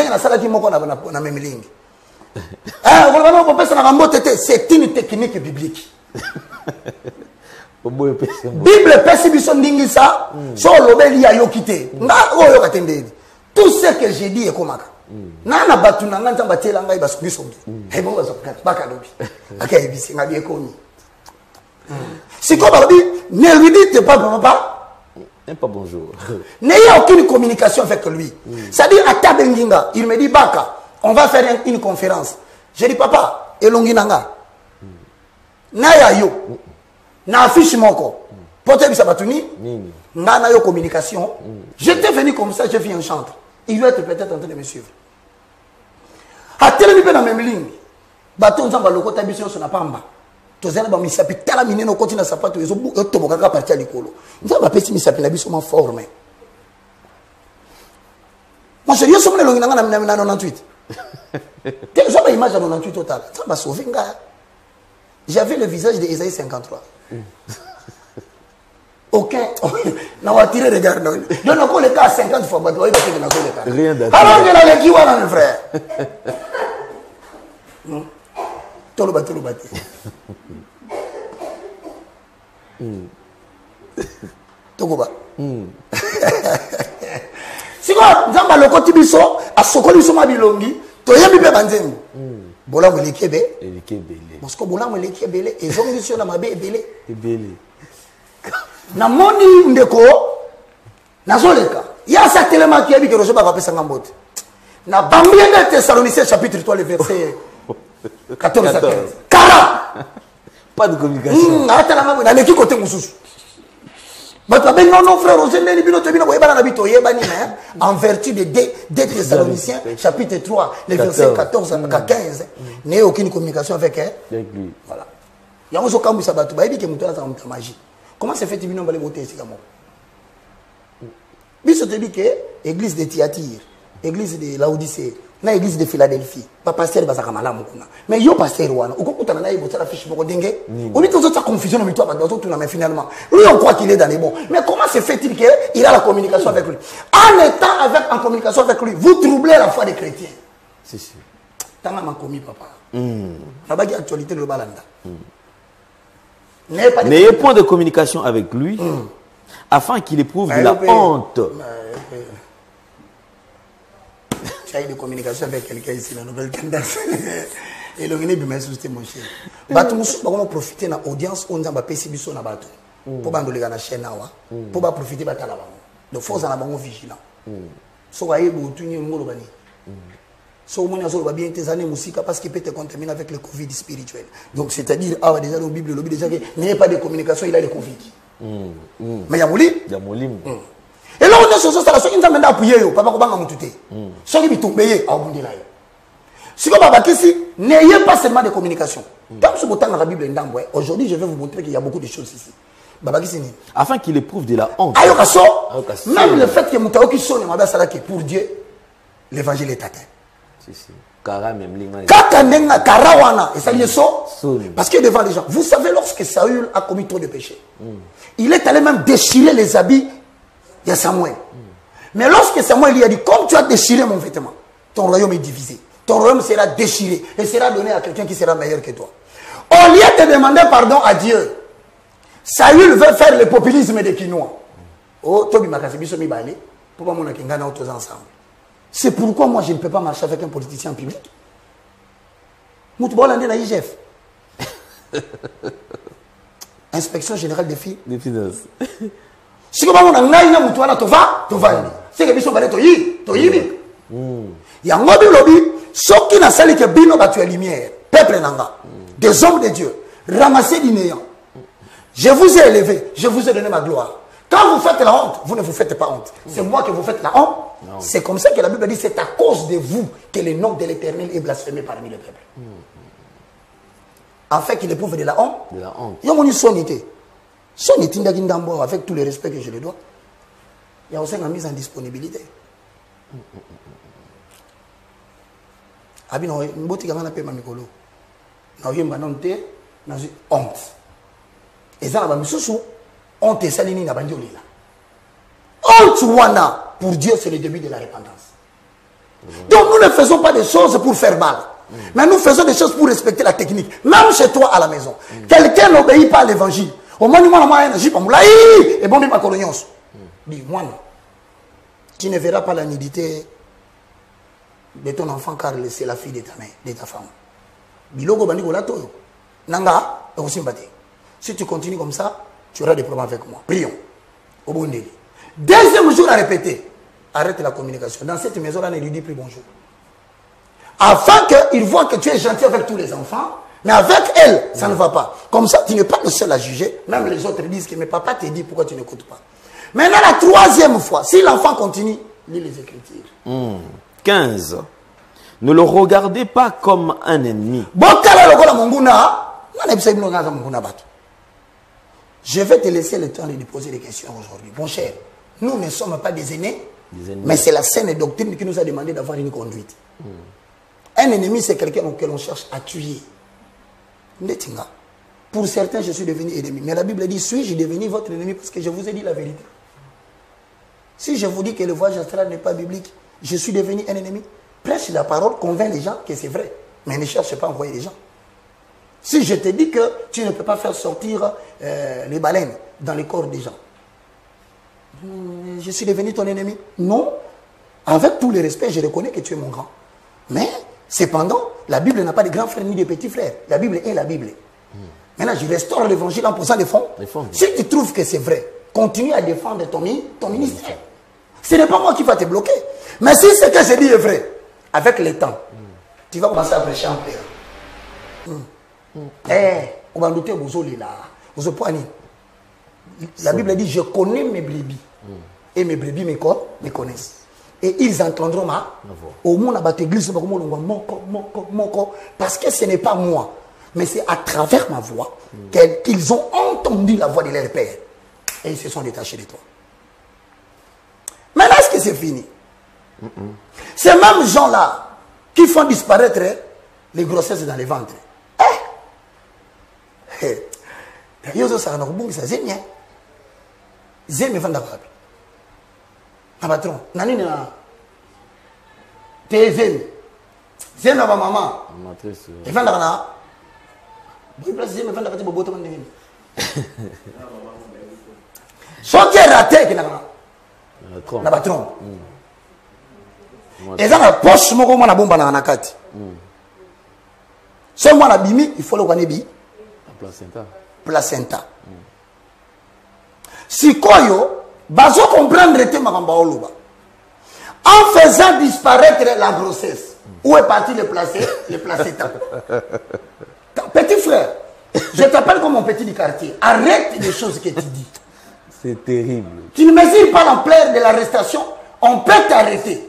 C'est une technique biblique. Bible pesibiso ndingisa so lobeli ya yokite nga oyo katendeli tout ce que j'ai dit est comme ça Nana batu nanga nzamba tela ngai basuki songi. Et bon baka lobi. Akay bisi ngabi ekomi. C'est quoi babi? Ne lui dites pas papa. Même pas bonjour. N'ayez aucune communication avec lui. C'est-à-dire à Tabenginga, il me dit Baka, on va faire une conférence. Je dis papa, elongi nanga. Naya yo. Na affiche moko. Pote bisa batuni. Nana yo communication. J'étais venu comme ça, j'ai vu un chantre. Il doit être peut-être en train de me suivre. A télé dans la même ligne. Bato nzamba loko tabiso so na pamba. Tozana ba misapi tala mineno koti na sapato ezo toboka ka parti alikolo. Nzamba pesi misapi na biso ma forme. Moi je dis somne longi nanga na 98. Quelle soit l'image à 98 total. Ça m'a sauvé nga. J'avais le visage d'Ésaïe 53. Aucun. On va tirer les gars. Donc, on est à 50 fois. Rien d'attendre. Alors, il y a qui va, mon frère. Tolo bati. Tokoba. Si quoi, Zamba le côté biso, à Sokoli Soma Bilongi, Toyami Banzem. Bola me lekebe. Parce que bola me lekebe. Et zongi sur la mabe ebele. Na moni ndeko na zoleka ya sa telema ki abi ke rojo ba pesa ngambote na bambienda Thessaloniciens chapitre 3 le verset 14 à 15 kala pas de communication ata na na leki côté mususu bato ben non frère Roger ndeni bino to bino boyeba na bito yeba ni en vertu de 2 Thessaloniciens chapitre 3 le verset 14 à 15 n'ayez aucune communication avec lui voilà yango so kambu sabatu ba ebi ke muto aza muto magie. Comment se fait-il que vous voter ici? Biso te dit que l'église de Thyatire, l'église de Laodicée, l'église de Philadelphie, pas pasteur bazaka malamu kuna. Mais yo pasteur wana, ukokutana na yebo tsala fiche moko denge. On dit toute confusion mais toi ba doto tuna mais finalement, lui on croit qu'il est dans les bons. Mais comment se fait-il que il a la communication avec lui? En étant en communication avec lui, vous troublez la foi des chrétiens. C'est sûr. Tanga makomi papa. Na bagi actualité le balanda. N'ayez point de communication avec lui afin qu'il éprouve de la honte. Tu as eu de communication avec quelqu'un ici, la nouvelle tendance. Et le guinéen m'a suscité mon cher. Bato musu ba profiter na audience on nzamba pesi biso na bato. Pour bandolega na chaîne awa, pour ba profiter batala bango. Donc faut en avoir vigilant. So wa yebo tunye ngolo bani. So on a bien tes années musique parce qu'il peut te contaminer avec le Covid spirituel. Donc c'est-à-dire ah déjà dans la Bible le déjà qu'il n'y a pas de communication, il a le Covid. Mais yamuli? Et là on est sur ça la so inza menda appuyer yo papa ko banga mutute. So ki bitumbeye abundela yo. Si ko baba kisi n'ayez pas seulement de communication. Comme ce botan dans la Bible ndambo aujourd'hui je vais vous montrer qu'il y a beaucoup de choses ici. Baba kisi ni afin qu'il éprouve de la honte. Ayo kaso même le fait que mutao ki sonne maba sala que pour Dieu l'évangile est atteint. Karawana et ça y est so parce que devant les gens vous savez lorsque Saül a commis trop de péchés il est allé même déchirer les habits de Samuel mais lorsque Samuel lui a dit comme tu as déchiré mon vêtement ton royaume est divisé ton royaume sera déchiré et sera donné à quelqu'un qui sera meilleur que toi au lieu de demander pardon à Dieu Saül veut faire le populisme des Quinois oh Tobi Makasibiso Mibale pour pas mon akingana autos ensemble. C'est pourquoi moi je ne peux pas marcher avec un politicien public. Moutouba na IGF. Inspection générale des finances. Si vous avez un moutouba tu vas. C'est que biso balé to yibi. Yango bi lobi soki na sali ke bino batu lumière, peuple nanga, des hommes de Dieu, ramassés du néant. Je vous ai élevé, je vous ai donné ma gloire. Quand vous faites la honte, vous ne vous faites pas honte. C'est moi que vous faites la honte. C'est comme ça que la Bible dit, c'est à cause de vous que le nom de l'Éternel est blasphémé parmi les peuples. Afin qu'il éprouve de la honte. De la honte. Il y a une sonité. Sonité d'Indambo, avec tout le respect que je lui dois. Il y a aussi une mise en disponibilité. Abino, une boutique à paix, mamikolo. N'a eu une honte. Et ça, honte et salini n'a pas dit honte wana pour Dieu c'est le début de la repentance. Donc nous ne faisons pas des choses pour faire mal. Mais nous faisons des choses pour respecter la technique. Même chez toi à la maison. Quelqu'un n'obéit pas à l'évangile. Au moins, et bon, ma coloniance. Dis, moi, tu ne verras pas la nudité de ton enfant car c'est la fille de ta mère, de ta femme. Biloko bandi golato. Nanga, si tu continues comme ça, tu auras des problèmes avec moi. Prions. Au bon délai. Deuxième jour à répéter. Arrête la communication. Dans cette maison-là, ne lui dis plus bonjour. Afin qu'il voit que tu es gentil avec tous les enfants, mais avec elle, ça ne va pas. Comme ça, tu n'es pas le seul à juger. Même les autres disent que mais papa te dit pourquoi tu n'écoutes pas. Maintenant, la troisième fois, si l'enfant continue, lis les Écritures. 15. Ne le regardez pas comme un ennemi. Je vais te laisser le temps de lui poser des questions aujourd'hui. Mon cher, nous ne sommes pas des aînés, mais c'est la saine doctrine qui nous a demandé d'avoir une conduite. Un ennemi, c'est quelqu'un que l'on cherche à tuer. Pour certains, je suis devenu ennemi. Mais la Bible dit, suis-je devenu votre ennemi parce que je vous ai dit la vérité. Si je vous dis que le voyage astral n'est pas biblique, je suis devenu un ennemi. Prêche la parole, convainc les gens que c'est vrai. Mais ne cherche pas à envoyer les gens. Si je te dis que tu ne peux pas faire sortir les baleines dans les corps des gens, je suis devenu ton ennemi. Non. Avec tout le respect, je reconnais que tu es mon grand. Mais, cependant, la Bible n'a pas de grands frères ni de petits frères. La Bible est la Bible. Maintenant, je restaure l'évangile en posant les fonds. Si tu trouves que c'est vrai, continue à défendre ton ministère. Ce n'est pas moi qui va te bloquer. Mais si ce que je dis est vrai, avec le temps, tu vas commencer à prêcher en paix. On va douter vous la Bible dit, je connais mes brebis. Et mes brebis me connaissent. Et ils entendront ma au monde à battre l'église, parce que ce n'est pas moi, mais c'est à travers ma voix qu'ils ont entendu la voix de leur père. Et ils se sont détachés de toi. Maintenant, est-ce que c'est fini? Ces mêmes gens-là qui font disparaître les grossesses dans les ventres. Patron, nani na TV, c'est ma maman. Et fin d'année, bon place c'est me fin d'année bobo to mandé. Sortir raté que na patron. Et ça la poche moko mona bomba na nakati. C'est moi la bimi, il faut le wanebi. Placenta. Si koyo bazo comprendre te makamba oloba. En faisant disparaître la grossesse, où est parti le placenta? Petit frère, je t'appelle comme mon petit du quartier. Arrête les choses que tu dis. C'est terrible. Tu ne mesures pas l'ampleur de l'arrestation. On peut t'arrêter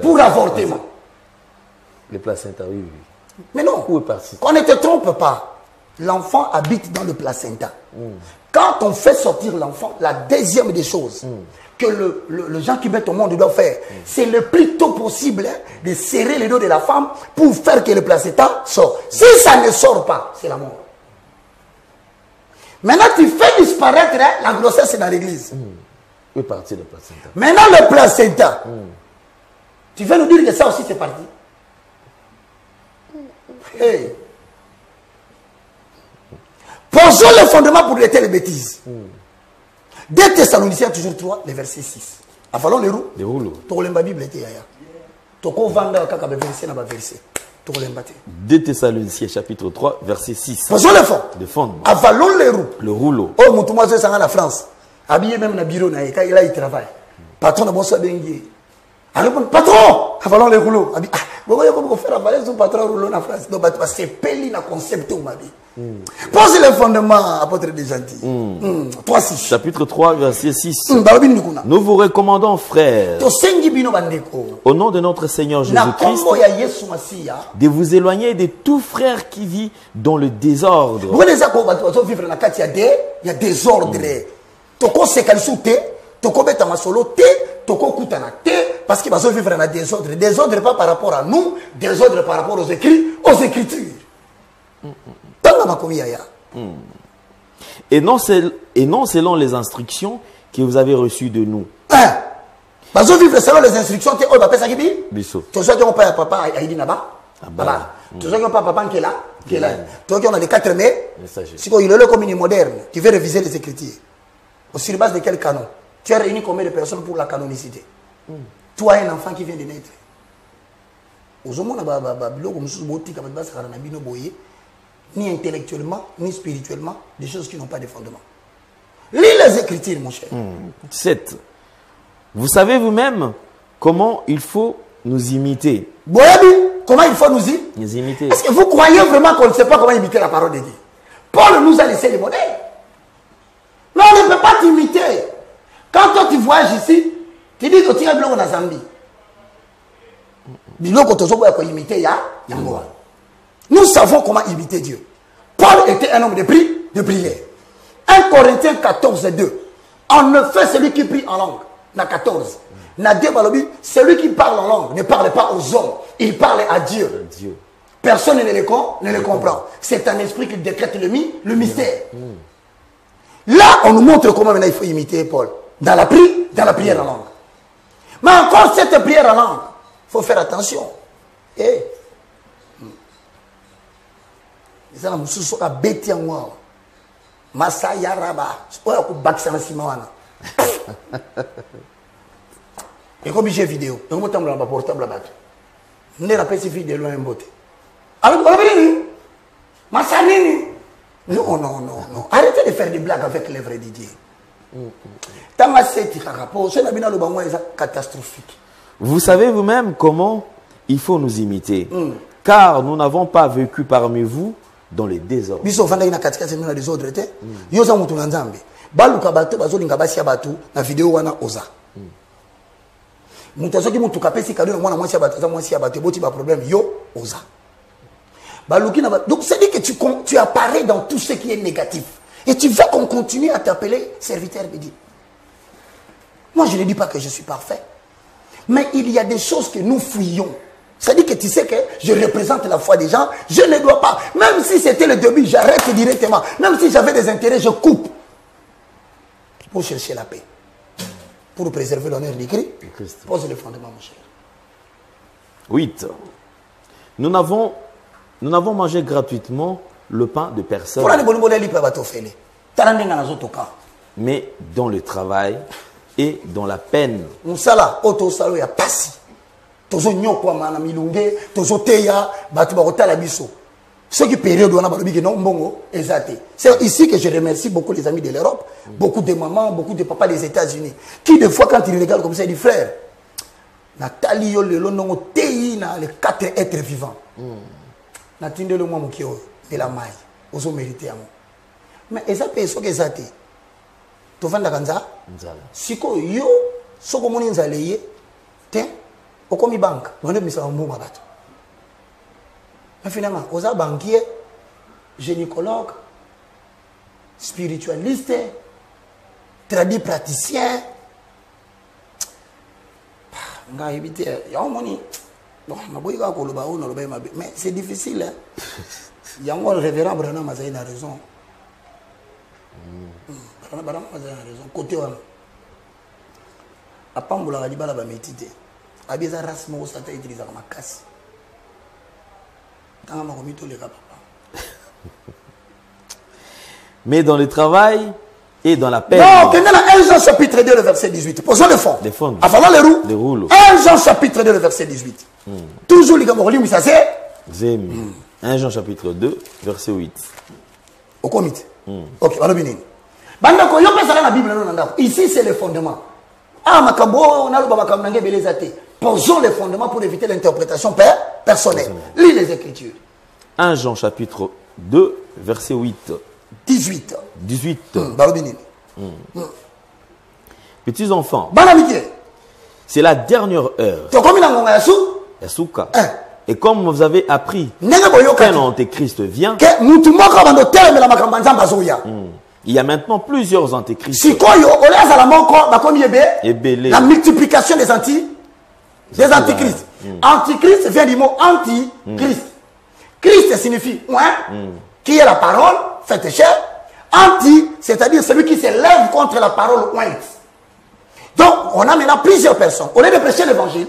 pour avortement. Le placenta, oui. Mais non, où est parti? On ne te trompe pas. L'enfant habite dans le placenta. Quand on fait sortir l'enfant, la deuxième des choses que le gens qui mettent au monde doivent faire, c'est le plus tôt possible de serrer les dos de la femme pour faire que le placenta sorte. Si ça ne sort pas, c'est la mort. Maintenant, tu fais disparaître la grossesse dans l'église. Où est parti le placenta? Maintenant, le placenta. Tu veux nous dire que ça aussi c'est parti? Hey. Posons le fondement pour arrêter les bêtises. 2 Thessaloniciens, toujours 3, le verset 6. Avalons les roues. Les rouleaux. La Bible était ailleurs. Toko vanda kaka verset na verset. 2 Thessaloniciens chapitre 3 verset 6. Posons le fond. Le fondement. Avalons les roues. Le rouleau. Oh mutumo zo sanga na France. Habillé même na bureau na eka il travaille. Patron na bonso bengi. Alors patron, avalons les rouleaux. Abi bobo yo ko faire avaler son patron rouleau na France. Donc c'est peli na concept ou ma vie. Pose le fondement, apôtre des gentils. 3-6. Chapitre 3, verset 6. Nous vous recommandons, frères, au nom de notre Seigneur Jésus-Christ, de vous éloigner de tout frère qui vit dans le désordre. Il y a désordre. Parce qu'il va vivre dans le désordre. Désordre pas par rapport à nous, désordre par rapport aux Écritures. Et non selon les instructions que vous avez reçues de nous. Bazo vivre selon les instructions que on appelle ça qui dit. Biso. Tu sais qu'on papa papa Aïdi Naba. Tu sais qu'on papa qui est là, qui est là. Toi qui on a les 4 mai. Si il est le comme une moderne, tu veux réviser les Écritures. Sur base de quel canon? Tu as réuni combien de personnes pour la canonicité? Toi un enfant qui vient de naître. ni intellectuellement, ni spirituellement, des choses qui n'ont pas de fondement. Lis les Écritures, mon cher. 7. Vous savez vous-même comment il faut nous imiter. Comment il faut nous imiter? Est-ce que vous croyez vraiment qu'on ne sait pas comment imiter la parole de Dieu? Paul nous a laissé les modèles. Mais on ne peut pas t'imiter. Quand toi tu voyages ici, tu dis que tu es blanc en Zambie. Nous savons comment imiter Dieu. Paul était un homme de prière. 1 Corinthiens 14, 2. En effet, celui qui prie en langue, na 14. Celui qui parle en langue ne parle pas aux hommes, il parle à Dieu. Personne ne le comprend. C'est un esprit qui décrète le mystère. Là, on nous montre comment maintenant il faut imiter Paul. Dans la prière en langue. Mais encore cette prière en langue, il faut faire attention. Et comme j'ai vidéo, on va t'envoyer un portable là-bas. On est rappelé ces vidéos loin en beauté. Alors, on va venir. Massanini. Non. Arrêtez de faire des blagues avec les vrais Didier. Catastrophique. Vous savez vous-même comment il faut nous imiter. Car nous n'avons pas vécu parmi vous dans les désordres. Na vidéo wana oza. Donc c'est-à-dire que tu apparais dans tout ce qui est négatif. Et tu veux qu'on continue à t'appeler serviteur de Dieu. Moi, je ne dis pas que je suis parfait. Mais il y a des choses que nous fouillons. C'est-à-dire que tu sais que je représente la foi des gens. Je ne dois pas. Même si c'était le début, j'arrête directement. Même si j'avais des intérêts, je coupe. Pour chercher la paix. Pour préserver l'honneur du Christ. Pose le fondement, mon cher. 8. Nous n'avons mangé gratuitement le pain de personne. Mais dans le travail et dans la peine. Ce qui période c'est ici que je remercie beaucoup les amis de l'Europe, beaucoup de mamans, beaucoup de papas des États-Unis, qui des fois quand ils regardent comme ça, ils disent frère, Nathalie les 4 êtres vivants. Natinde le moi qui de la maille, aux mérité à moi. Mais ça peut être que ça te. Tu vas dans si ko yo soko moni nzaleye te okomi banque on est mis en mouvement bato. Mais finalement aux banquier gynécologue spiritualiste traduit praticien nga éviter ya moni bon maboyika ko loba ono loba mabe mais c'est difficile hein. Yango révérend Branham a raison. Branham a raison côté wana apambola ka libala ba méditer abeza rasmo ko sata utiliser comme makasi tanga makomito le papa. Mais dans le travail et dans la peine. Non, que dans 1 Jean chapitre 2 le verset 18. Posons le fond. Les fonds. Avant les roues. Les rouleaux. 1 Jean chapitre 2 le verset 18. Toujours les gamoroli mais ça c'est 1 Jean chapitre 2 verset 8. Au comité. OK, on a bien. Banda ko yo pesa la Bible non ndako. Ici c'est le fondement. Ah makambo na loba makambo ngé belezate. Posons les fondements pour éviter l'interprétation personnelle. Lis les Écritures. 1 Jean chapitre 2 verset 8. 18. Petits enfants, c'est la dernière heure. Yasuka. Et comme vous avez appris qu'un antéchrist vient, il y a maintenant plusieurs antéchrists. La multiplication des antichrists. Antichrist vient du mot anti-Christ. Christ signifie qui est la parole faite chair. Anti, c'est-à-dire celui qui s'élève contre la parole ointe. Donc, on a maintenant plusieurs personnes. Au lieu de prêcher l'évangile,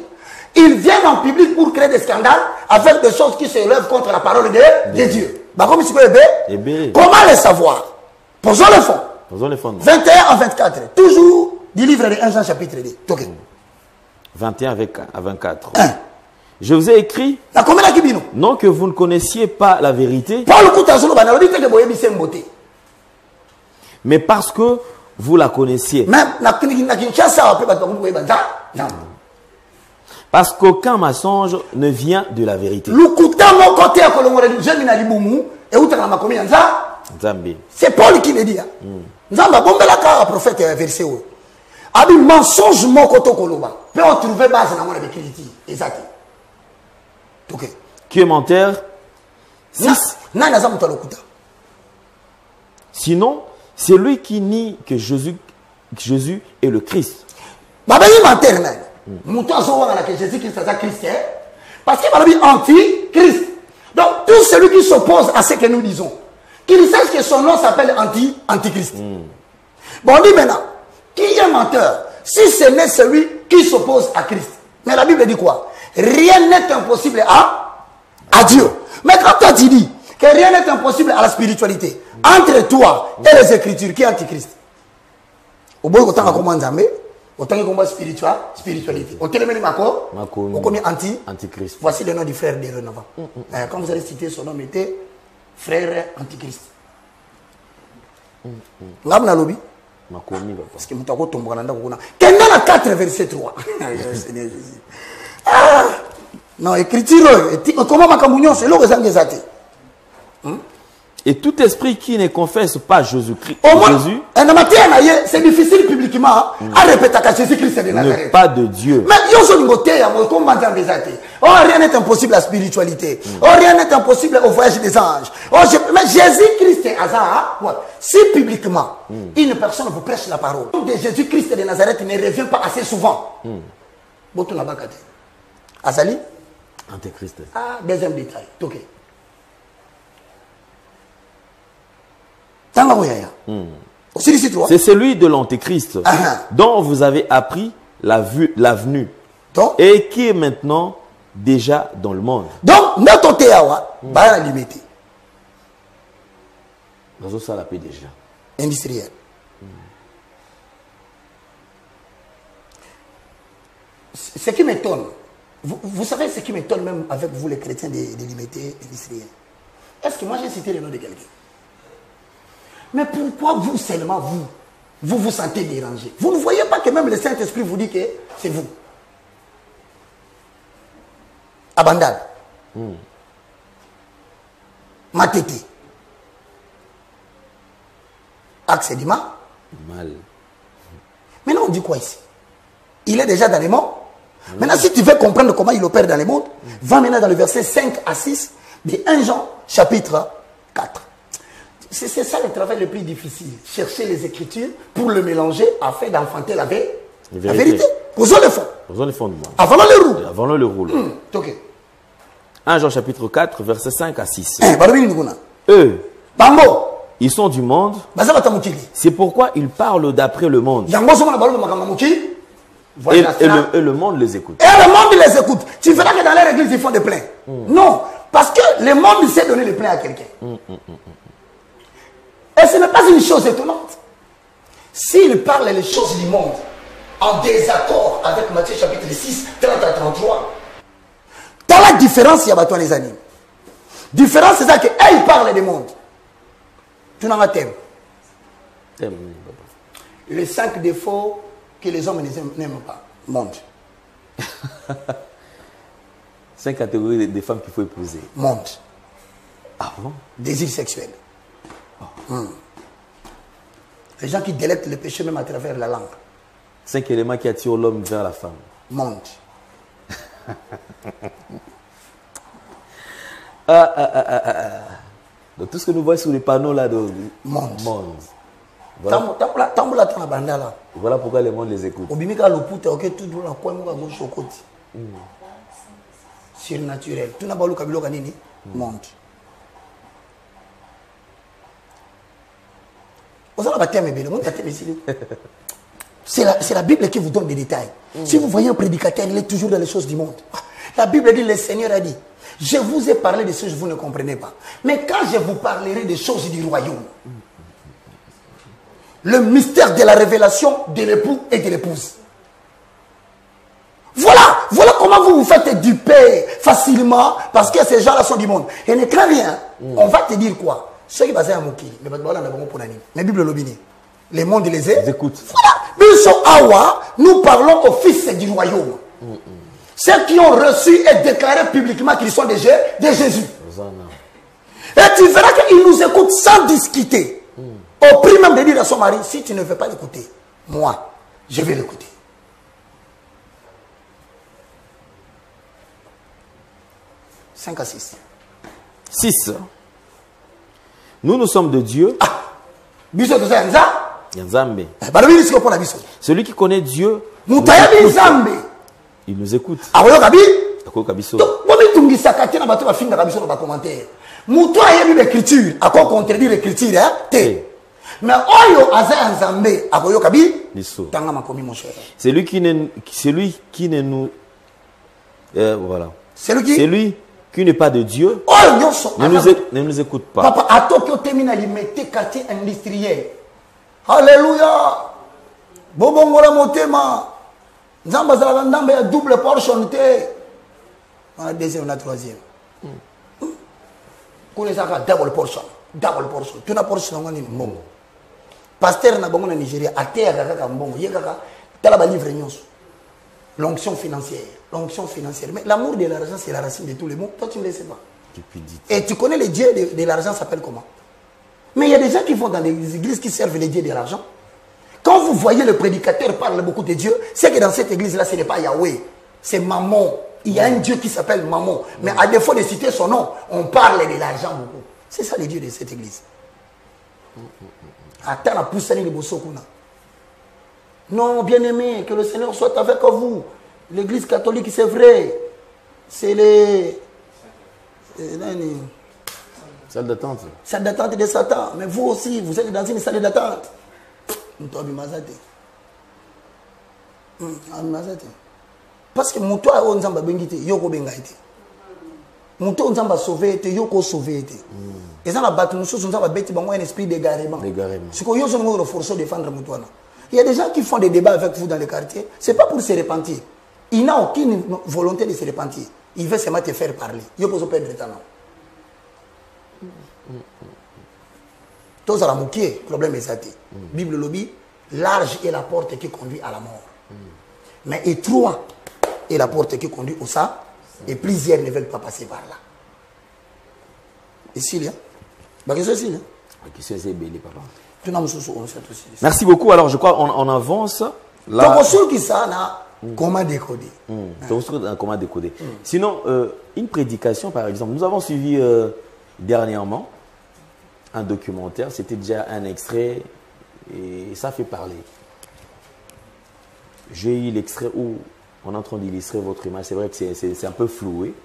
ils viennent en public pour créer des scandales avec des choses qui s'élèvent contre la parole de Dieu. Comment les savoir? Posons le fond. 21 à 24. Toujours du livre de 1 Jean chapitre 2. 21 à 24. Je vous ai écrit, non que vous ne connaissiez pas la vérité, mais parce que vous la connaissiez. Parce qu'aucun mensonge ne vient de la vérité. C'est Paul qui le dit. Prophète verset. Abi mensonge moko to koloba. Peut on trouver base dans mon écriture. Exact. OK. Qui est menteur? Sinon, c'est lui qui nie que Jésus est le Christ. Baba yi menteur na. Muto aso wanga que Jésus Christ est Christ. Parce qu'il va dire anti-Christ. Donc tout celui qui s'oppose à ce que nous disons, qu'il sache que son nom s'appelle anti-Christ. Bon, on dit maintenant, qui est menteur? Si ce n'est celui qui s'oppose à Christ. Mais la Bible dit quoi? Rien n'est impossible à Dieu. Mais quand toi tu dis que rien n'est impossible à la spiritualité, entre toi et les Écritures, qui est antichrist? Au bout autant comment Nzambe, autant que combat spiritualité. Au télémène Mako, au combien antichrist. Voici le nom du frère de Renova. Quand vous allez citer son nom, mettez frère antichrist. Ngam lobby. Parce que Moutako tombe dans le 4 verset 3. Non, écriture, comment ma communion, c'est l'eau et tout esprit qui ne confesse pas Jésus-Christ, c'est difficile publiquement à répéter que Jésus-Christ est de Nazareth. Pas de Dieu. Mais rien n'est impossible à la spiritualité. Rien n'est impossible au voyage des anges. Mais Jésus-Christ est hasard. Si publiquement, une personne vous prêche la parole de Jésus-Christ de Nazareth ne revient pas assez souvent. Azali Antéchrist. Ah, deuxième détail. Ok. C'est celui de l'Antéchrist dont vous avez appris la venue et qui est maintenant déjà dans le monde. Donc, notre théawa, la limité. Ça la paix déjà. Industriel. Ce qui m'étonne, vous savez ce qui m'étonne même avec vous les chrétiens des limités industriels. Est-ce que moi j'ai cité le nom de quelqu'un? Mais pourquoi vous seulement vous sentez dérangé? Vous ne voyez pas que même le Saint-Esprit vous dit que c'est vous. Abandal. Matete. Axe Dima. Mal. Maintenant on dit quoi ici? Il est déjà dans les mondes. Maintenant si tu veux comprendre comment il opère dans les mondes, va maintenant dans le verset 5 à 6 de 1 Jean chapitre 4. C'est ça le travail le plus difficile. Chercher les Écritures pour le mélanger afin d'enfanter la vérité. Posons le fond. Posons le fondement. Avalons le roule. Avalons le roule. Ok. 1 Jean chapitre 4, verset 5 à 6. Eux, ils sont du monde. C'est pourquoi ils parlent d'après le monde. Et le monde les écoute. Et le monde les écoute. Tu verras que dans leur église, ils font des pleins. Non. Parce que le monde sait donner les pleins à quelqu'un. Et ce n'est pas une chose étonnante. S'il parle les choses du monde en désaccord avec Matthieu chapitre 6, 30 à 33, dans la différence, il y a toi les animes. Différence, c'est ça que ils parlent du monde. Tu n'as pas thème. Les 5 défauts que les hommes n'aiment pas. Monde. 5 catégories de femmes qu'il faut épouser. Monde. Ah bon? Désir sexuel. Les gens qui délectent le péché même à travers la langue. 5 éléments qui attirent l'homme vers la femme. Monde. Donc tout ce que nous voyons sur les panneaux là de monde. Voilà pourquoi le monde les écoute. Surnaturel. Tu n'as pas le kabilo kanini? Monde. C'est la Bible qui vous donne des détails. Si vous voyez un prédicateur, il est toujours dans les choses du monde. La Bible dit, le Seigneur a dit, je vous ai parlé de choses que vous ne comprenez pas. Mais quand je vous parlerai des choses du royaume, le mystère de la révélation de l'époux et de l'épouse. Voilà comment vous vous faites duper facilement parce que ces gens-là sont du monde. Et ne crains rien. On va te dire quoi? Ceux qui basent à Mouki, mais Bible Lobini, les mondes les écoutent. Voilà. Biso Awa, nous parlons aux fils du royaume. Ceux qui ont reçu et déclaré publiquement qu'ils sont des Jésus. Et tu verras qu'ils nous écoutent sans discuter. Au prix même de dire à son mari, si tu ne veux pas l'écouter, moi, je vais l'écouter. Cinq à 6. 6. Nous sommes de Dieu. Biso to ça Nzambe. Celui qui connaît Dieu, il nous écoute. L'écriture, à quoi contredire l'écriture, mais celui qui ne nous voilà. Celui qui n'est pas de Dieu ne nous écoute pas. Papa, à Tokyo, tu quartier industriel. Alléluia. Bobongola motema. Nzamba za ndamba ya double portion te. On a deuxième, on a troisième. Connaissaka double portion. Double portion. Tu n'as portion ngani mbongo. Pasteur na bongo na Nigeria ateka kaka mbongo. Yekaka tala ba livre nyonso. L'onction financière. L'onction financière. Mais l'amour de l'argent, c'est la racine de tous les maux. Toi, tu ne le sais pas. Et tu connais les dieux de l'argent s'appelle comment? Mais il y a des gens qui vont dans les églises qui servent les dieux de l'argent. Quand vous voyez le prédicateur parle beaucoup de Dieu, c'est que dans cette église-là, ce n'est pas Yahweh, c'est Mammon. Il y a un Dieu qui s'appelle Mammon. Mais à défaut de citer son nom, on parle de l'argent beaucoup. C'est ça les dieux de cette église. Attends, la pousse les bosokuna. Non, bien-aimé, que le Seigneur soit avec vous. L'église catholique, c'est vrai. C'est les... Salle d'attente. Salle d'attente de Satan. Mais vous aussi, vous êtes dans une salle d'attente. Parce que mon toit on zamba bengite yoko bengaite. Mon toit on zamba sauvé te yoko sauvé te. Et ça la battu nous choses on zamba bêti bango un esprit d'égarement. Ce qu'on yose nous forcer défendre mon toit. Il y a des gens qui font des débats avec vous dans les quartiers, c'est pas pour se repentir. Il n'a aucune volonté de se repentir. Il veut seulement te faire parler. Il peut se perdre le temps. Tous à la moquée, problème est ça. Bible lobby, large est la porte qui conduit à la mort. Mais étroit est la porte qui conduit au sang. Et plusieurs ne veulent pas passer par là. Ici, là. Merci beaucoup. Alors, je crois qu'on avance. Là. Comment décoder? Comment décoder. Sinon, une prédication, par exemple, nous avons suivi dernièrement un documentaire, c'était déjà un extrait et ça fait parler. J'ai eu l'extrait où on est en train d'illustrer votre image. C'est vrai que c'est un peu floué.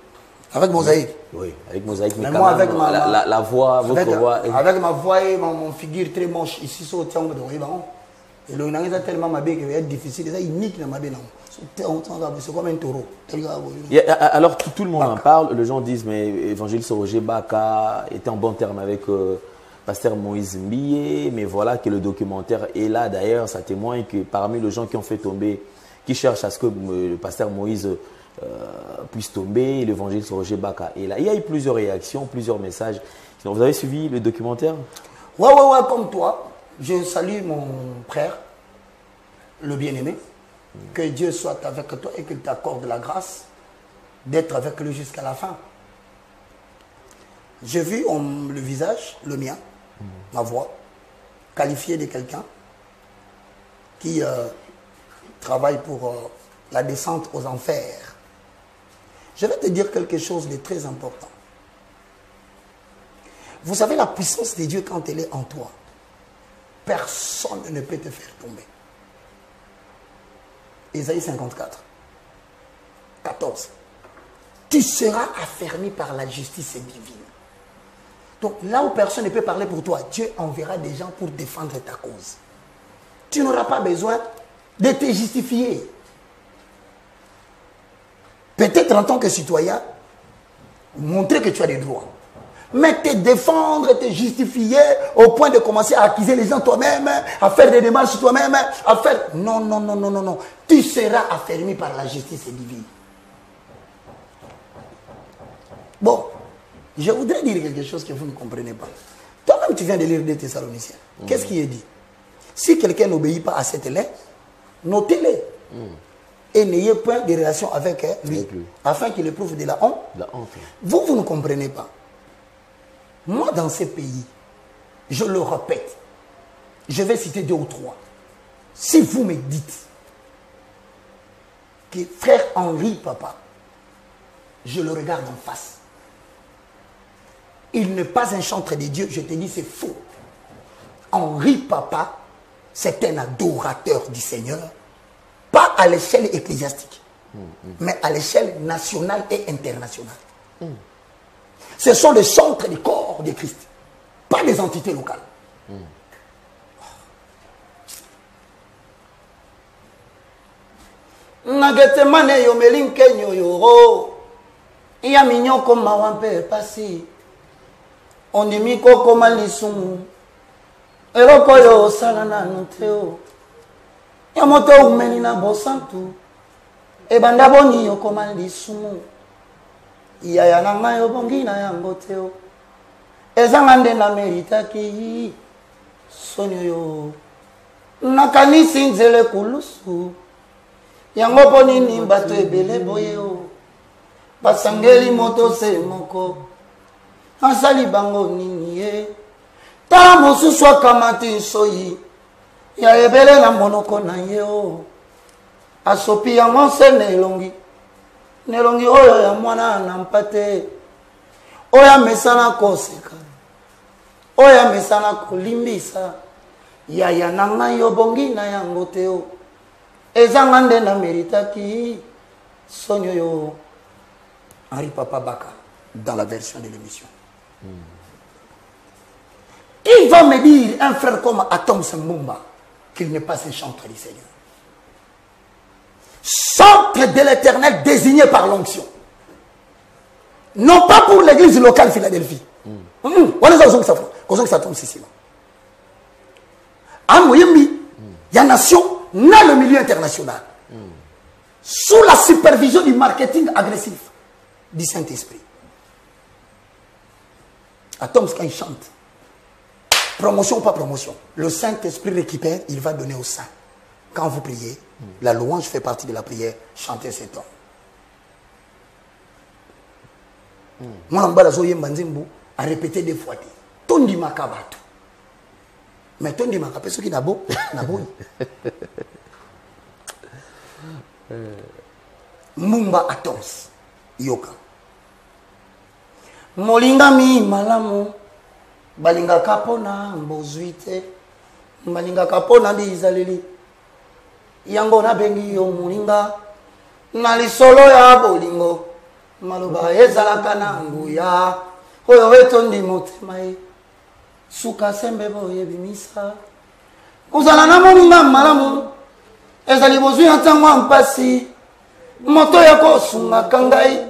Avec mosaïque? Oui, avec mosaïque. Mais moi, avec la voix, votre voix. Avec ma voix et mon figure très moche ici, sur le temps de Ribaron. Et le nang est tellement ma bête qu'il va être difficile. C'est unique dans ma bête. C'est comme un taureau. Alors, tout le monde en parle. Les gens disent, mais Évangéliste Roger Baka était en bon terme avec Pasteur Moïse Mbiye. Mais voilà que le documentaire est là. D'ailleurs, ça témoigne que parmi les gens qui ont fait tomber, qui cherchent à ce que le Pasteur Moïse puisse tomber, l'évangéliste Roger Baka est là. Il y a eu plusieurs réactions, plusieurs messages. Donc, vous avez suivi le documentaire? Ouais, comme toi. Je salue mon frère, le bien-aimé. Que Dieu soit avec toi et qu'il t'accorde la grâce d'être avec lui jusqu'à la fin. J'ai vu le visage, le mien, ma voix, qualifié de quelqu'un qui travaille pour la descente aux enfers. Je vais te dire quelque chose de très important. Vous savez la puissance de Dieu quand elle est en toi. Personne ne peut te faire tomber. Ésaïe 54, 14. Tu seras affermi par la justice divine. Donc là où personne ne peut parler pour toi, Dieu enverra des gens pour défendre ta cause. Tu n'auras pas besoin de te justifier. Peut-être en tant que citoyen, montrer que tu as des droits. Mais te défendre, te justifier au point de commencer à accuser les gens toi-même, à faire des démarches toi-même, à faire... Non, non, non, non, non, non. Tu seras affermi par la justice divine. Bon, je voudrais dire quelque chose que vous ne comprenez pas. Toi-même, tu viens de lire des Thessaloniciens. Qu'est-ce qui est dit? Si quelqu'un n'obéit pas à cette lettre, notez-les. Et n'ayez point de relation avec lui, afin qu'il éprouve de la honte. Vous, vous ne comprenez pas. Moi, dans ces pays, je le répète, je vais citer 2 ou 3. Si vous me dites que frère Henri Papa, je le regarde en face, il n'est pas un chantre de Dieu, je te dis c'est faux. Henri Papa, c'est un adorateur du Seigneur, pas à l'échelle ecclésiastique, mais à l'échelle nationale et internationale. Ce sont les chantres du corps de Christ, pas des entités locales. Nagetemane yo melinkenyo yoro, iya minyoko mawampe pasi, onimiko koma lisumu, eloko yo salana nuteo, yamoto umeni na bosantu, ebanda boni yo koma lisumu, iya yananga yo bongi na yangoteo, ezangande na meritaki, sonyo yo, nakanisi nzele kulusu, yango poni ni bato ebele boye o, basangeli moto se moko, asali bango nini ye, tala mosusu akamati soyi, ya ebele na monoko na ye o, asopi yango se nelongi, nelongi oyo ya mwana na mpate, oya mesana koseka, oya mesana kolimbisa, ya yananga yo bongi na yango te o, ezangande na meritaki, sonyo yo. Henri Papa Baka, dans la version de l'émission. Il va me dire, un frère comme Atom Sembumba, qu'il n'est pas un chantre du Seigneur. Chantre de l'Éternel désigné par l'onction. Non pas pour l'église locale Philadelphie. Il y a nation, dans le milieu international. Sous la supervision du marketing agressif du Saint-Esprit. Atoms, quand il chante, promotion ou pas promotion, le Saint-Esprit récupère, il va donner au Saint. Quand vous priez, la louange fait partie de la prière, chantez cet homme. Moi, je a répété des fois, Tondi Makabatu. Mais Tondi Makabatu, ce qui n'a beau, n'a beau. Mumba Atoms, Yoka. Molinga mi malamu, balinga kapona mbozuite, balinga kapona bizaleli. Yango na bengi yo molinga, na lisolo ya bolingo, maluba ezalaka na nguya, oyo etondi motema ye, suka sembe boye bimisa. Kozala na molinga malamu, ezali bozwi ntango mpasi, moto ya kosunga kangai,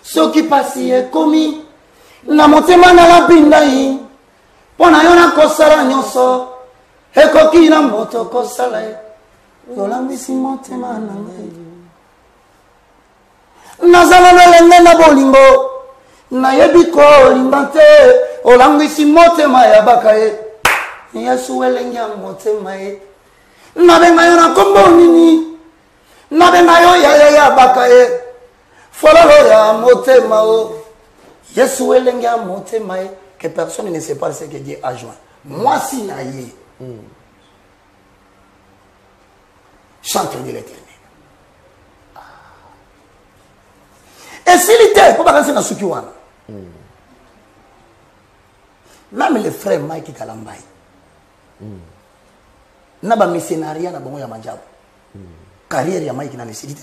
soki pasi ekomi, na motema na lapinda yi, pona yo na kosala nyonso, ekoki na moto kosala ye, yolambisi motema na ngai. Nazala lelenge na bolingo, nayebi kolinga te, olangisi motema ya baka ye, Yesu elenge ya motema ye. Nabenga yo na kombo nini, nabenga yo ya baka ye, fololo ya motema o, Yesu elenge ya motema ye, que personne ne sait pas ce que Dieu a joint. Moi si na ye, chantre de l'Éternel. Et s'il était, pour pas na sukiwana. Même les frères Mike Kalambay. Naba missionaria na bongo ya majabu. Carrière ya Mike na nécessité.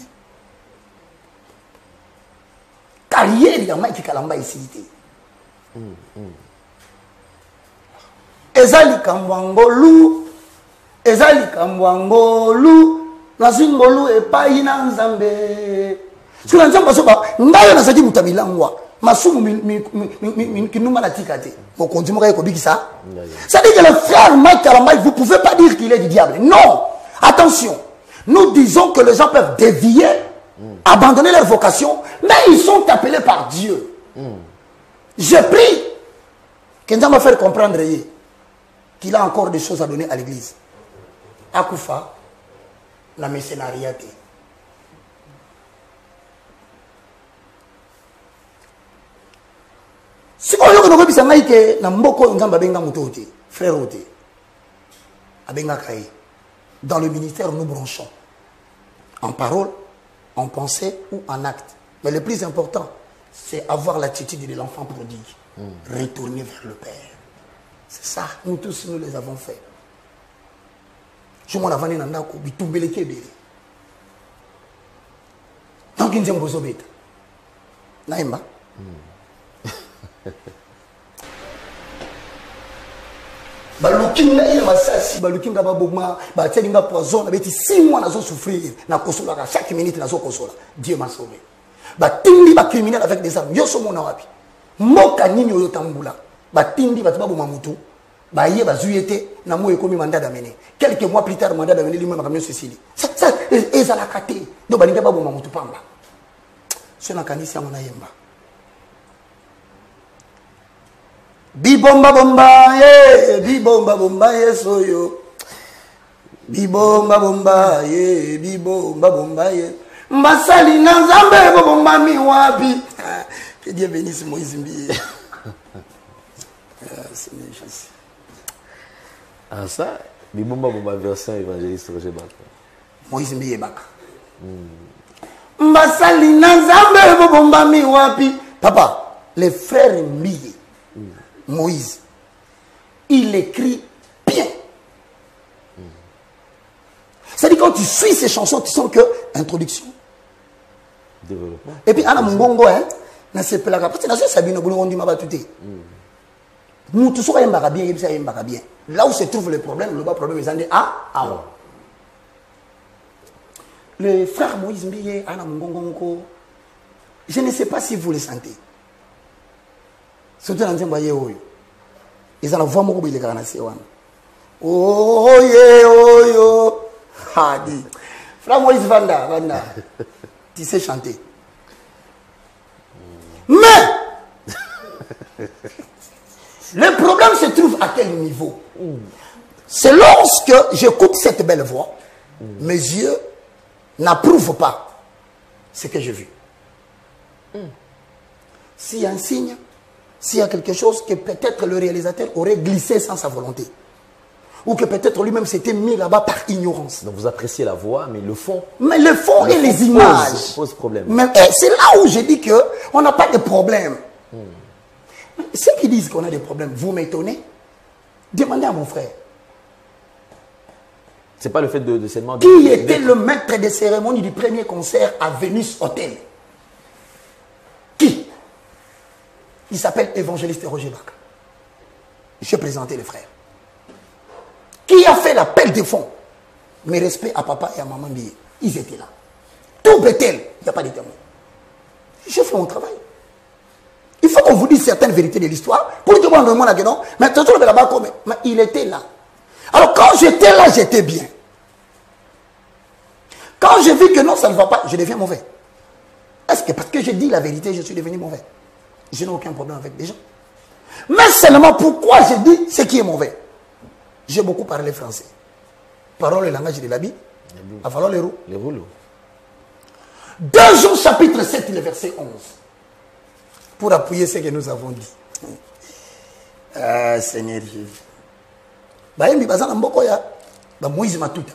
Carrière ya Mike Kalambay nécessité. Ezali kambwangolu, ezali kambwangolu, nazingolu epai na nzambe. Sula nzamba soba, ndayo na saki mutamilangwa. C'est-à-dire que le frère Mike Karambaï, vous ne pouvez pas dire qu'il est du diable. Non. Attention. Nous disons que les gens peuvent dévier, abandonner leur vocation, mais ils sont appelés par Dieu. Je prie que Dieu va faire comprendre qu'il a encore des choses à donner à l'église. Akoufa, la mécénariat. Si vous avez que na mboko nzamba benga mutote, frère ote. Abenga kai. Dans le ministère, nous branchons. En parole, en pensée ou en acte. Mais le plus important, c'est avoir l'attitude de l'enfant prodigue. Retourner vers le Père. C'est ça. Nous tous, nous les avons fait. Je m'en avais dit, bitumbele kebele. Donc, il y a un beau bête. Naïma. Balukinga ile masasi balukinga baboma batelinga poison abeti 6 mois nazo souffrir na kosola chaque minute nazo kosola Dieu m'a sauvé batindi ba criminel avec des armes yo somo na wapi moka nini oyo tambula batindi bataba mutu baye bazuyete na mo ekomi mandat d'amener quelques mois plus tard mandat d'amener lui-même camion Cécile ça ezala kate do balinga baboma mutu pamba sona kanisa mona yemba Bibomba bomba ye, bibomba bomba ye soyo. Bibomba bomba ye, bibomba bomba ye. Mbasali na nzambe bomba mi wapi. Que Dieu bénisse Moïse Mbiye. Ah ça, bibomba bomba version évangéliste Roger Baka. Moïse Mbiye Baka. Mbasali na nzambe bomba mi wapi. Papa, les frères Mbiye. Moïse, il écrit bien. C'est-à-dire quand tu suis ces chansons, tu sens que introduction, développement. Et puis, Anna Mungongo, hein, na se pelaka. Parce que na se sabino boulon di mabatouté. Nous tous sommes bien. Là où se trouve le problème est dit le frère Moïse Mbiye, Anna Mungongo, je ne sais pas si vous le sentez. Surtout dans le Baye, ils ont vraiment beaucoup de garanties. Oh, yo. Hadi. Frère Moïse Vanda, tu sais chanter. Mais, le problème se trouve à quel niveau? C'est lorsque j'écoute cette belle voix, mes yeux n'approuvent pas ce que j'ai vu. S'il y a un signe, s'il y a quelque chose que peut-être le réalisateur aurait glissé sans sa volonté. Ou que peut-être lui-même s'était mis là-bas par ignorance. Donc vous appréciez la voix, mais le fond... Mais le fond et les images pose problème. Mais c'est là où je dis qu'on n'a pas de problème. Ceux qui disent qu'on a des problèmes, vous m'étonnez. Demandez à mon frère. C'est pas le fait de seulement... Qui était le maître des cérémonies du premier concert à Vénus Hotel? Qui? Il s'appelle évangéliste Roger Baka. J'ai présenté les frères. Qui a fait l'appel de fonds? Mes respects à papa et à maman Mbiye. Ils étaient là. Tout Bethel, il n'y a pas de témoin. J'ai fait mon travail. Il faut qu'on vous dise certaines vérités de l'histoire pour dire bon, la guénon. Mais il était là. Alors quand j'étais là, j'étais bien. Quand j'ai vu que non, ça ne va pas, je deviens mauvais. Est-ce que parce que j'ai dit la vérité, je suis devenu mauvais? Je n'ai aucun problème avec des gens. Mais seulement pourquoi j'ai dit ce qui est mauvais? J'ai beaucoup parlé français. Parlons le langage de la Bible. Avalons les roues. Les rouleaux. 2 Jean chapitre 7, le verset 11. Pour appuyer ce que nous avons dit. Ah, Seigneur Jésus. Bayembi bazana mboko ya ba Moïse Matuta.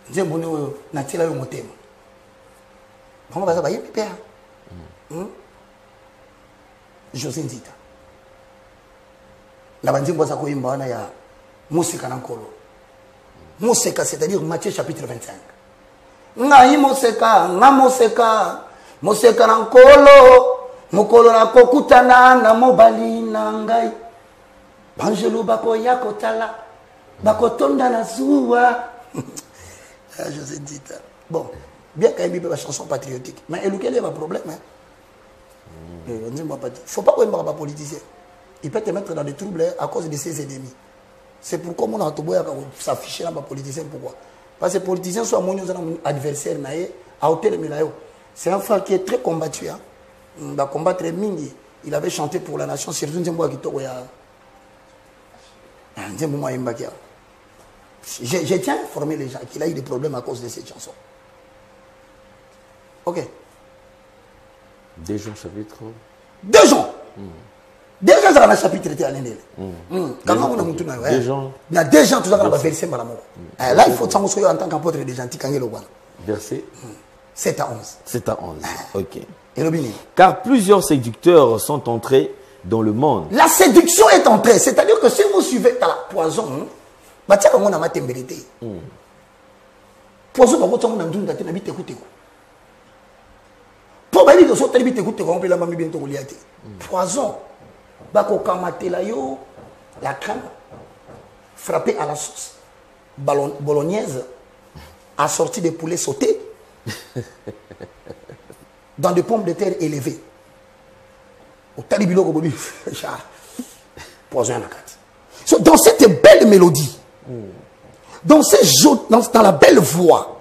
Nzembo oyo natila yo motema. Bango baza bayembi père. José Nzita. La banzimbo za koyimba wana ya Moseka na nkolo. Moseka, c'est-à-dire Matthieu chapitre 25. Ngai Moseka, nga Moseka, Moseka na nkolo, mokolo na kokutana na mobali na ngai. Banjelo bako ya kotala, bako tonda na zuwa. José Nzita. Bon, bien qu'il y ait une chanson patriotique, mais elle a un problème. Hein? Il ne faut pas qu'on ait un politicien. Il peut te mettre dans des troubles à cause de ses ennemis. C'est pourquoi on a s'afficher dans les politiciens. Pourquoi? Parce que les politiciens sont mon adversaire. C'est un frère qui est très combattu. Hein. Il va combattre Mingi. Il avait chanté pour la nation. Surtout je tiens à informer les gens qu'il a eu des problèmes à cause de cette chanson. Ok. Des gens chapitre. Deux gens. Déjà, ça a un chapitre traité à l'Indé. Quand on a monté, il y a des gens qui ont versé par l'amour. Là, il faut que en tant qu'apôtre des gens qui ont Verset 7 à 11. 7 à 11. Ok. Et le béni. Car plusieurs séducteurs sont entrés dans le monde. La séduction est entrée. C'est-à-dire que si vous suivez la poison, bah tiens, on a ma témbérité. Poison, par contre, on a une habite écoutez. Pour aller de sortir, écoutez, on peut la mamie bientôt liaté. Poison. Bako kamate la yo, la crème, frappée à la sauce bolognaise, assortie de poulets sautés, dans des pommes de terre élevées. Au talibilo ko bobi, poison na kat. Dans cette belle mélodie, dans la belle voix,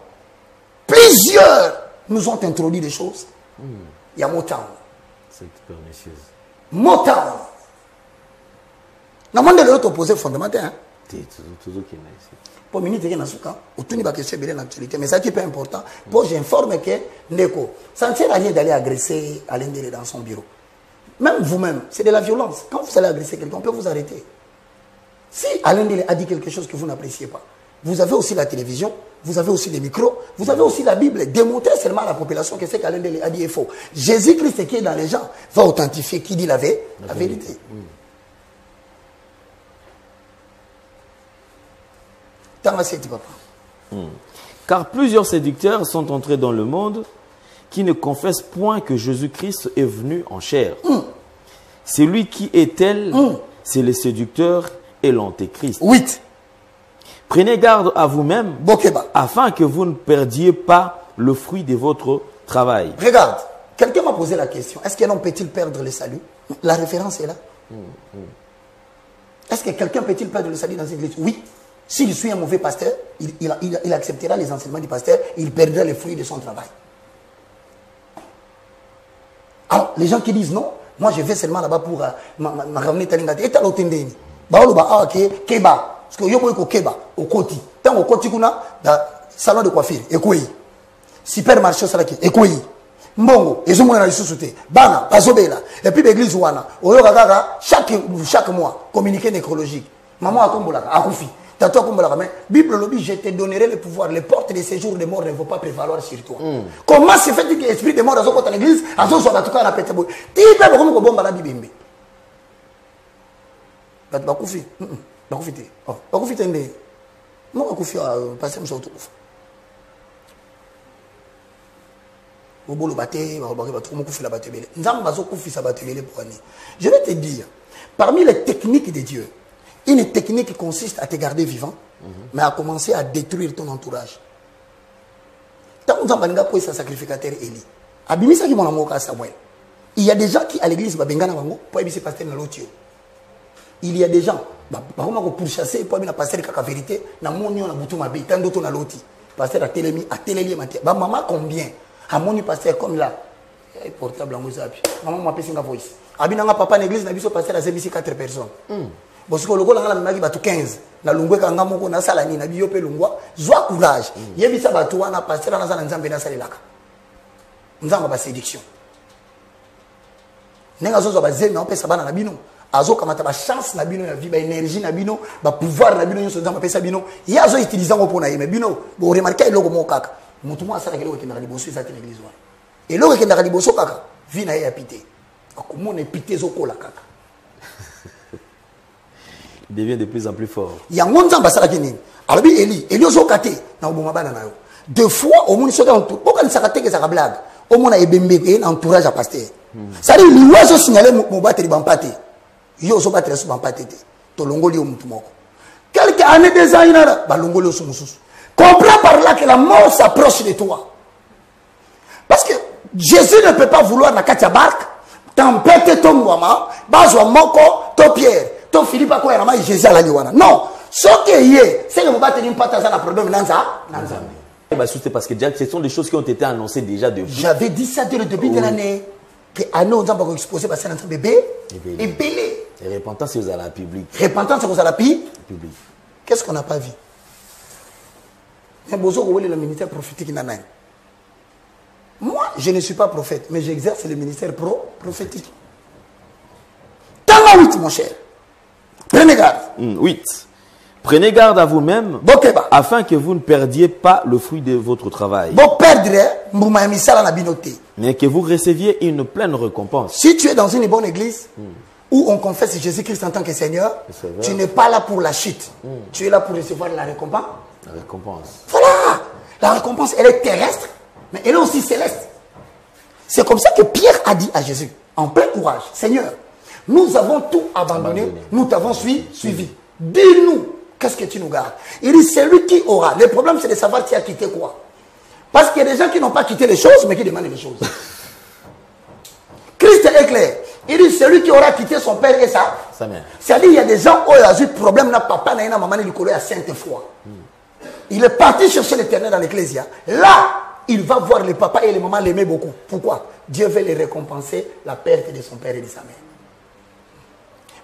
plusieurs nous ont introduit des choses. Il y a Motown. C'est pernicieuse. Motown. Non, de l'autre opposé fondamental. Toujours qui est ici. Pour minute, il y a une question de l'actualité. Mais ça qui est pas important, pour j'informe que Neko, ça ne sert à rien d'aller agresser Alain Délé dans son bureau. Même vous-même, c'est de la violence. Quand vous allez agresser quelqu'un, on peut vous arrêter. Si Alain Délé a dit quelque chose que vous n'appréciez pas, vous avez aussi la télévision, vous avez aussi les micros, vous avez aussi la Bible. Démontrez seulement à la population que ce qu'Alain Délé a dit est faux. Jésus-Christ qui est dans les gens va authentifier qui dit la vérité. Car plusieurs séducteurs sont entrés dans le monde qui ne confessent point que Jésus-Christ est venu en chair. Celui qui est tel, c'est le séducteur et l'antéchrist. 8. Prenez garde à vous-même, afin que vous ne perdiez pas le fruit de votre travail. Regarde, quelqu'un m'a posé la question, est-ce qu'un homme peut-il perdre le salut? La référence est là. Est-ce que quelqu'un peut-il perdre le salut dans cette église? Oui. S'il suit un mauvais pasteur, il acceptera les enseignements du pasteur, il perdra les fruits de son travail. Alors, les gens qui disent non, moi je vais seulement là-bas pour ma ramener Talingate. Et t'as l'autre ndéni. Baoloba, Keba. Parce que yo Keba, au Koti. Tant au Koti kuna, dans salon de coiffure, Ekouyi. Supermarché Salaki, Ekouyi. Mbongo, et je m'en ai sous-souté. Bana, Bazobela. Et puis l'église Wana. Oyo Gagaga, chaque mois, communiqué nécrologique. Maman a Kombola, Akoufi. Mais Bible lobby, je te donnerai le pouvoir. Les portes de séjour des morts ne vont pas prévaloir sur toi. Comment se fait-il que l'esprit des morts dans l'église, à ce soit en tout cas à pété boy? Tu peux me comme bombe à la Bible. Bakoufi. Bakoufi. Bakoufi tende. Moi Bakoufi a passé me sortir. Bobolo baté, Bakoufi la baté belé. Nzam bazo Koufi sa baté belé pour année. Je vais te dire, parmi les techniques de Dieu, une technique qui consiste à te garder vivant, mais à commencer à détruire ton entourage. Tant que vous avez un sacrificateur Élie, abimisa qui mon amour à Samuel. Il y a des gens qui à l'église bengana bango pour éviter pasteur na lotio. Il y a des gens par contre pour chasser pour venir passer la vérité na moni on a butu mabe tant d'autres na loti. Pasteur a télémi maté. Ba maman combien a moni pasteur comme là portable en zapi. Maman m'a passé nga voice. Abinanga papa na église na biso pasteur a zebisi 4 personnes. Parce que le gars là m'a dit 15 na lungwe kanga moko na sala ni na biyo pe lungwa zwa courage yebisa batu wana pasteur na sala nzambe na salelaka nzamba ba séduction nenga zozo ba zemi on pesa bana na bino azo kamata ba chance na bino ya vie ba énergie na bino ba pouvoir na bino nso nzamba pesa bino ya zo utiliser ngo pona yeme bino bo remarquer eloko mo kaka mutu mo asala keloko kendaka liboso za te na église wana eloko kendaka liboso kaka vie na ye ya pité akomona pité zo kola kaka. Il devient de plus en plus fort. Il y a un monde qui est alors, Eli ozo kate na oboma bana na yo. Deux fois au monde soka entour. Pourquoi ça kate que ça blague? Au monde a ebembe entourage à pasteur. Ça dit lui ozo signaler mo battre bampate. Yo ozo battre sur bampate te. To longoli o mutu moko. Quelques années des ans ina ba longoli o sumususu. Comprends par là que la mort s'approche de toi. Parce que Jésus ne peut pas vouloir la katia barque, tempête tombama, bazwa moko, to Pierre, to Philippe quoi rama Jésus à la liwana. Non, ce qui est, c'est que vous battez une patate à problème dans ça. C'est parce que déjà, ce sont des choses qui ont été annoncées déjà depuis. J'avais dit ça dès le début de l'année. Que Anno, on va exposer parce que c'est un bébé et belé. Et repentance, c'est aux la public. Repentance, c'est aux la public. Qu'est-ce qu'on n'a pas vu? Il y a besoin de le ministère prophétique. Moi, je ne suis pas prophète, mais j'exerce le ministère prophétique. Tant 8, mon cher. Prenez garde. 8. Prenez garde à vous-même afin que vous ne perdiez pas le fruit de votre travail. Mais que vous receviez une pleine récompense. Si tu es dans une bonne église où on confesse Jésus-Christ en tant que Seigneur, tu n'es pas là pour la chute. Tu es là pour recevoir la récompense. La récompense. Voilà. La récompense, elle est terrestre, mais elle est aussi céleste. C'est comme ça que Pierre a dit à Jésus, en plein courage, Seigneur, nous avons tout abandonné, nous t'avons suivi. Dis-nous. Qu'est-ce que tu nous gardes? Il dit, c'est lui qui aura. Le problème, c'est de savoir qui a quitté quoi. Parce qu'il y a des gens qui n'ont pas quitté les choses, mais qui demandent les choses. Christ est clair. Il dit, c'est lui qui aura quitté son père et sa mère. C'est-à-dire, il y a des gens où il a eu problème, n'a papa, n'a maman, il a sainte foi. Il est parti chercher l'éternel dans l'ecclésia. Là, il va voir les papas et les mamans l'aimer beaucoup. Pourquoi? Dieu veut les récompenser la perte de son père et de sa mère.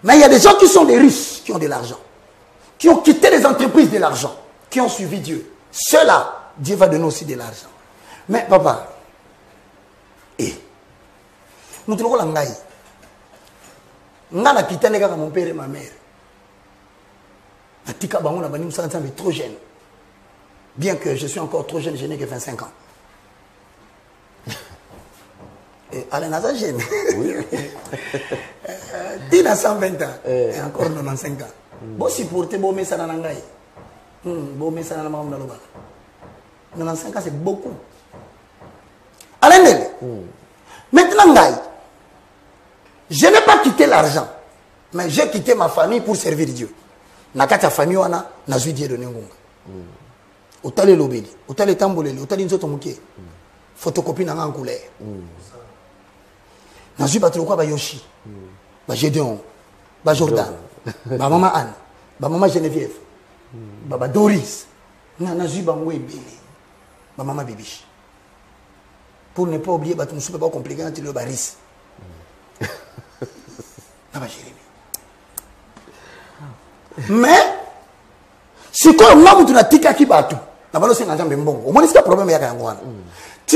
Mais il y a des gens qui sont des riches, qui ont de l'argent, qui ont quitté les entreprises de l'argent, qui ont suivi Dieu. Ceux-là, Dieu va donner aussi de l'argent. Mais papa, nous trouvons la ngaï. Ngana quitté mon père et ma mère. Atika bango na bani musanza mais trop jeune. Bien que je suis encore trop jeune, je n'ai que 25 ans. Et Alain Naza jeune. Oui. Tina 120 ans. Et encore 95 ans. Bon, si pour te bon message dans l'angaï. Bon message dans la maman dans le bas. 95 ans, c'est beaucoup. Alain Nel. Maintenant, ngaï. Je n'ai pas quitté l'argent. Mais j'ai quitté ma famille pour servir Dieu. Nakata famille wana, nazui Dieu donné ngonga. Otale lobeli, otale tamboleli, otale nzoto muke. Photocopie na en couleur. Nazui batroko ba Yoshi. Ba Gédéon, ba Jordan, ba maman Anne, ba maman Geneviève, ba Doris. Nazui bango ebele. Ba maman Bibiche. Pour ne pas oublier ba tout soupe pas compliqué quand le baris. Na ba Jérémie. Mais si tu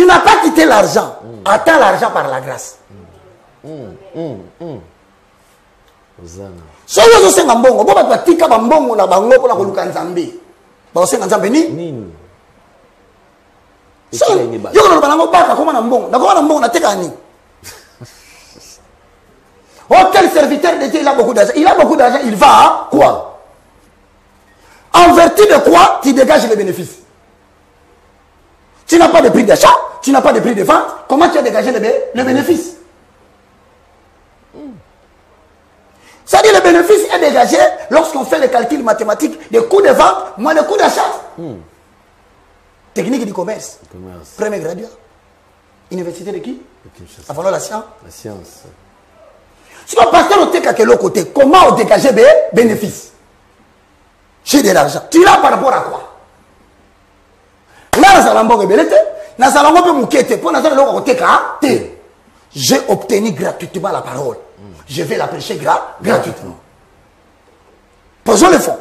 n'as pas quitté l'argent, attends l'argent par la grâce. Quel serviteur de Dieu, il a beaucoup d'argent. Il a beaucoup d'argent, il va à quoi? En vertu de quoi tu dégages les bénéfices? Tu n'as pas de prix d'achat, tu n'as pas de prix de vente. Comment tu as dégagé les bénéfices? C'est-à-dire le bénéfice est dégagé lorsqu'on fait les calculs mathématiques des coûts de vente moins les coûts d'achat. Technique du commerce. Premier graduat. Université de qui? Avant la science. La science. Si on passe de l'autre côté, comment on dégage les bénéfices? J'ai de l'argent. Tu l'as par rapport à quoi? J'ai obtenu gratuitement la parole. Je vais la prêcher gratuitement. Posons le fond.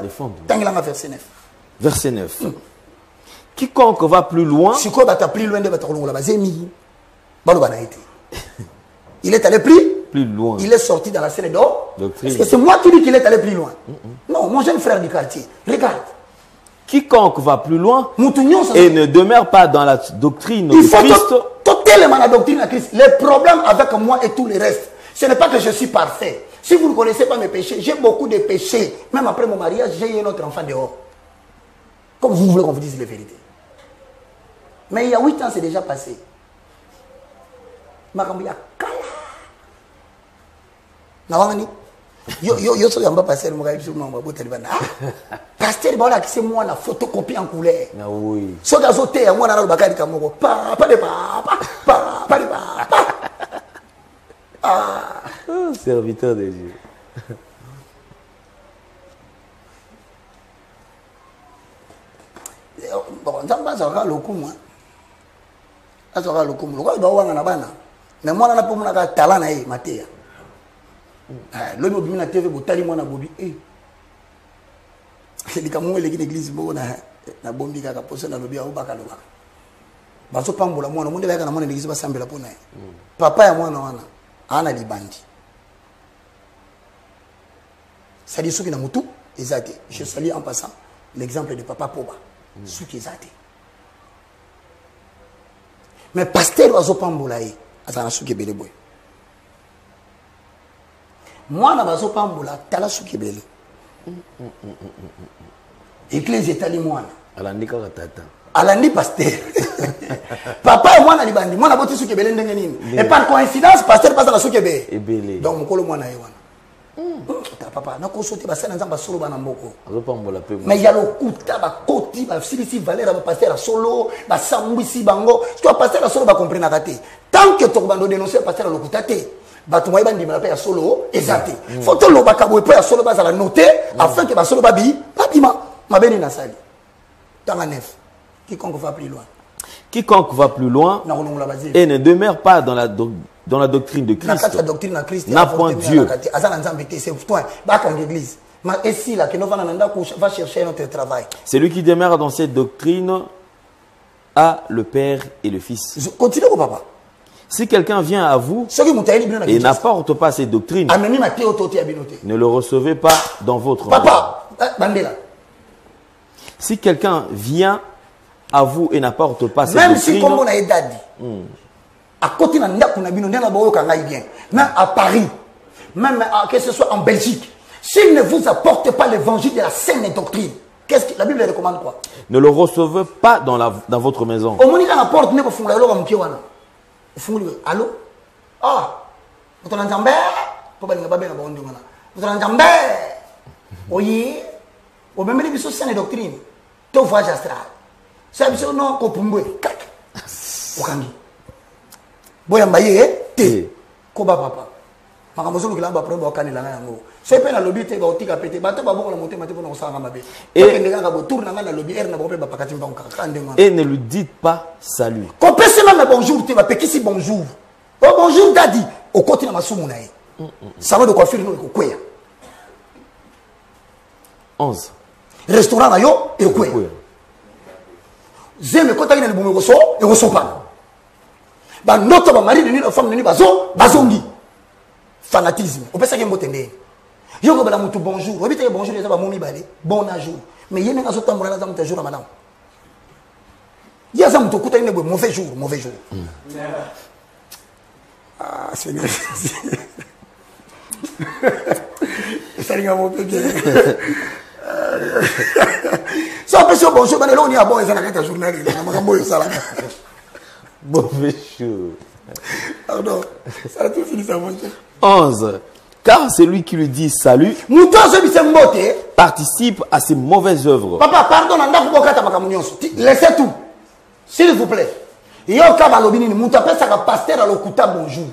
Verset 9. Verset 9. Quiconque va plus loin. Il est allé plus loin. Il est sorti dans la scène d'or. Est-ce que c'est moi qui dis qu'il est allé plus loin? Non, mon jeune frère du quartier. Regarde. Quiconque va plus loin et ne demeure pas dans la doctrine de Christ. Il faut totalement la doctrine de Christ. Le problème avec moi et tout le reste, ce n'est pas que je suis parfait. Si vous ne connaissez pas mes péchés, j'ai beaucoup de péchés. Même après mon mariage, j'ai eu un autre enfant dehors. Comme vous voulez qu'on vous dise la vérité. Mais il y a 8 ans, c'est déjà passé. Makambuya kala. Nawangani. Yo so yamba passer mo gaïb sur mon babo telebana. Pasteur ba la c'est moi la photocopie en couleur. Ah oui. So da so te moi na bakari kamoko. Pa de papa. Ah. Oh, serviteur de Dieu. Bon, nzamba azaka lokumu. Azaka lokumu. Lokwa ba wanga na bana. Mais mwana na pomona ka talent na ye mateya. Lobi obimi na TV botali mwana bobi likamu eleki l'église moko na bombi kaka poso na lobi au baka lobaka. Baso pambola mwana monde baka na mwana l'église basambela pona ye. Papa ya mwana wana ana libandi. Sali soki na mutu ezate. Je salue en passant l'exemple de papa Poba. Soki ezate. Mais pasteur baso pambola ye azana soki bele boy. Mwana baso pambola tala soki bele. Église etali mwana. Alandi kaka tata. Alandi pasteur. Papa et mwana libandi. Mwana boti soki bele ndenge nini. Et par coïncidence pasteur passe la soki bele. Donc mokolo mwana ye wana. Papa na ko sote basana nzamba solo bana mboko. Azo pambola pe. Mais ya lokuta ba koti ba silisi valeur ba pasteur solo ba sambwisi bango. Toi pasteur solo ba comprendre kate. Tant que to bando dénoncer pasteur lokuta te. Bato moye bandi mala pe ya solo ezate. Faut to lo bakabo pe ya solo ba za la noter afin que ba solo babi babima mabeni na sali. Tanga neuf. Quiconque va plus loin. Quiconque va plus loin et ne demeure pas dans la doctrine de Christ n'a point Dieu. C'est lui qui demeure dans cette doctrine a le Père et le Fils. Continue, papa. Si quelqu'un vient à vous et n'apporte pas cette doctrine, ne le recevez pas dans votre papa. Si quelqu'un vient à vous et n'apporte pas cette même doctrine, si comme on a dit, à côté de même à Paris, même que ce soit en Belgique, s'il ne vous apporte pas l'évangile de la saine doctrine, qu'est-ce que la Bible recommande quoi? Ne le recevez pas dans votre maison. Au moment où la porte n'est pas fondée, allô? Ah, vous avez entendu? Vous avez entendu? Vous avez entendu? Oui, vous avez entendu la saine doctrine. Tu vois astral. C'est absolument kopumbe. Okangi. Boya mbaye te. Koba papa. Makamozo lukila ba problème okani la yango. C'est pe na lobby te ba otika pete. Bato ba bongo la monter mate pona osanga mabe. Et ndeka ka bo tour na na lobby er na ba pe ba pakati mbonka kande ngwana. Et ne lui dites pas salut. Ko pese même bonjour te ba pekisi bonjour. Oh bonjour daddy. Okoti na masumu na ye. Salon de coiffure no ekokwea. 11. Restaurant na yo ekokwea. Zeme kota ina libume koso e koso pa ba noto ba mari ni na femme ni bazongi fanatisme o pesa ke mbotende yo ko bala mutu bonjour o bité bonjour les ba momi balé bon jour mais yene nga so tambola na zamu jour madame ya zamu to kuta ine bo mauvais jour ah Seigneur ça ringa mo pe bien ça peut se bonjour, mais là on y a bon, ils ont la journée, mauvais jour. Pardon, ça a tout fini ça, mon Dieu. 11. Car celui qui lui dit salut participe à ses mauvaises œuvres. Papa, pardon, laissez tout. S'il vous plaît. Il y a un cas à l'obéni, mon tapé, ça va passer à l'okuta bonjour.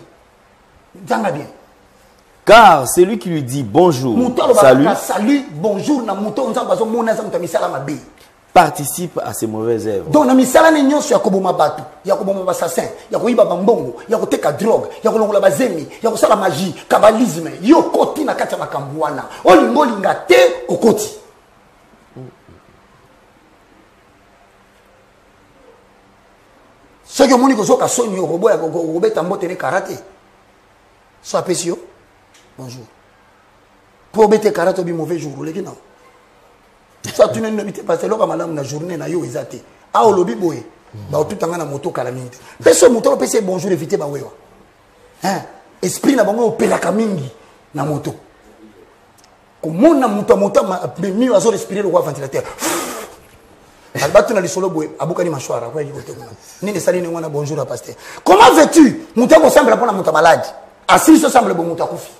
T'en bien. Car c'est lui qui lui dit bonjour, salut, bonjour, participe à ses mauvaises œuvres. Donc, il y a des gens qui ont assassin, il y a des bambongo, il y a des drogue, il y a des bazemi, il y a de la magie, kabbalisme, il y a des na kati makambuana, olingo lingate okoti. Ce que mon niveau soka sonyo robot ya robet tambo tene karaté. Ça apprécié. Bonjour. Pour bêter karaté bi mauvais jour le non. Ça tu ne bité passer loka malam na journée na yo ezate. A o lobi boye. Ba tout tanga na moto calamité. Peso moto pese bonjour éviter ba wewa. Hein? Esprit na bango opelaka mingi na moto. Comment na moto mi azo respirer le ventilateur. Albatu na lisolo boye abukani machwara kwa yiko tekuna. Nini sali ni wana bonjour à pasteur. Comment veux-tu? Moto ko semble pour na malade. Assis se semble bon moto akufi.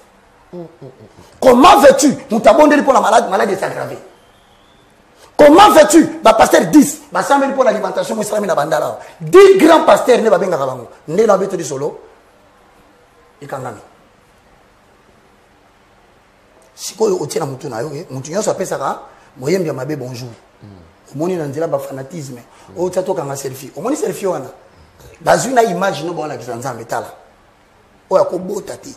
Comment veux-tu? Nous t'abondons pour la maladie est aggravée. Comment veux-tu? Bah pasteur 10, bah ça pour l'alimentation, moi ça na bandala. 10 grands pasteurs ne va bien garabango. Ne na beto di solo. Ikangami. sikoyo otie na mutu na yo mutu nyonso apesaka moyembi ya mabe bonjour omoni na nzela ba fanatisme o tia tokanga selfie omoni selfie wana bazwi na image no bona kisa metala oya kobota te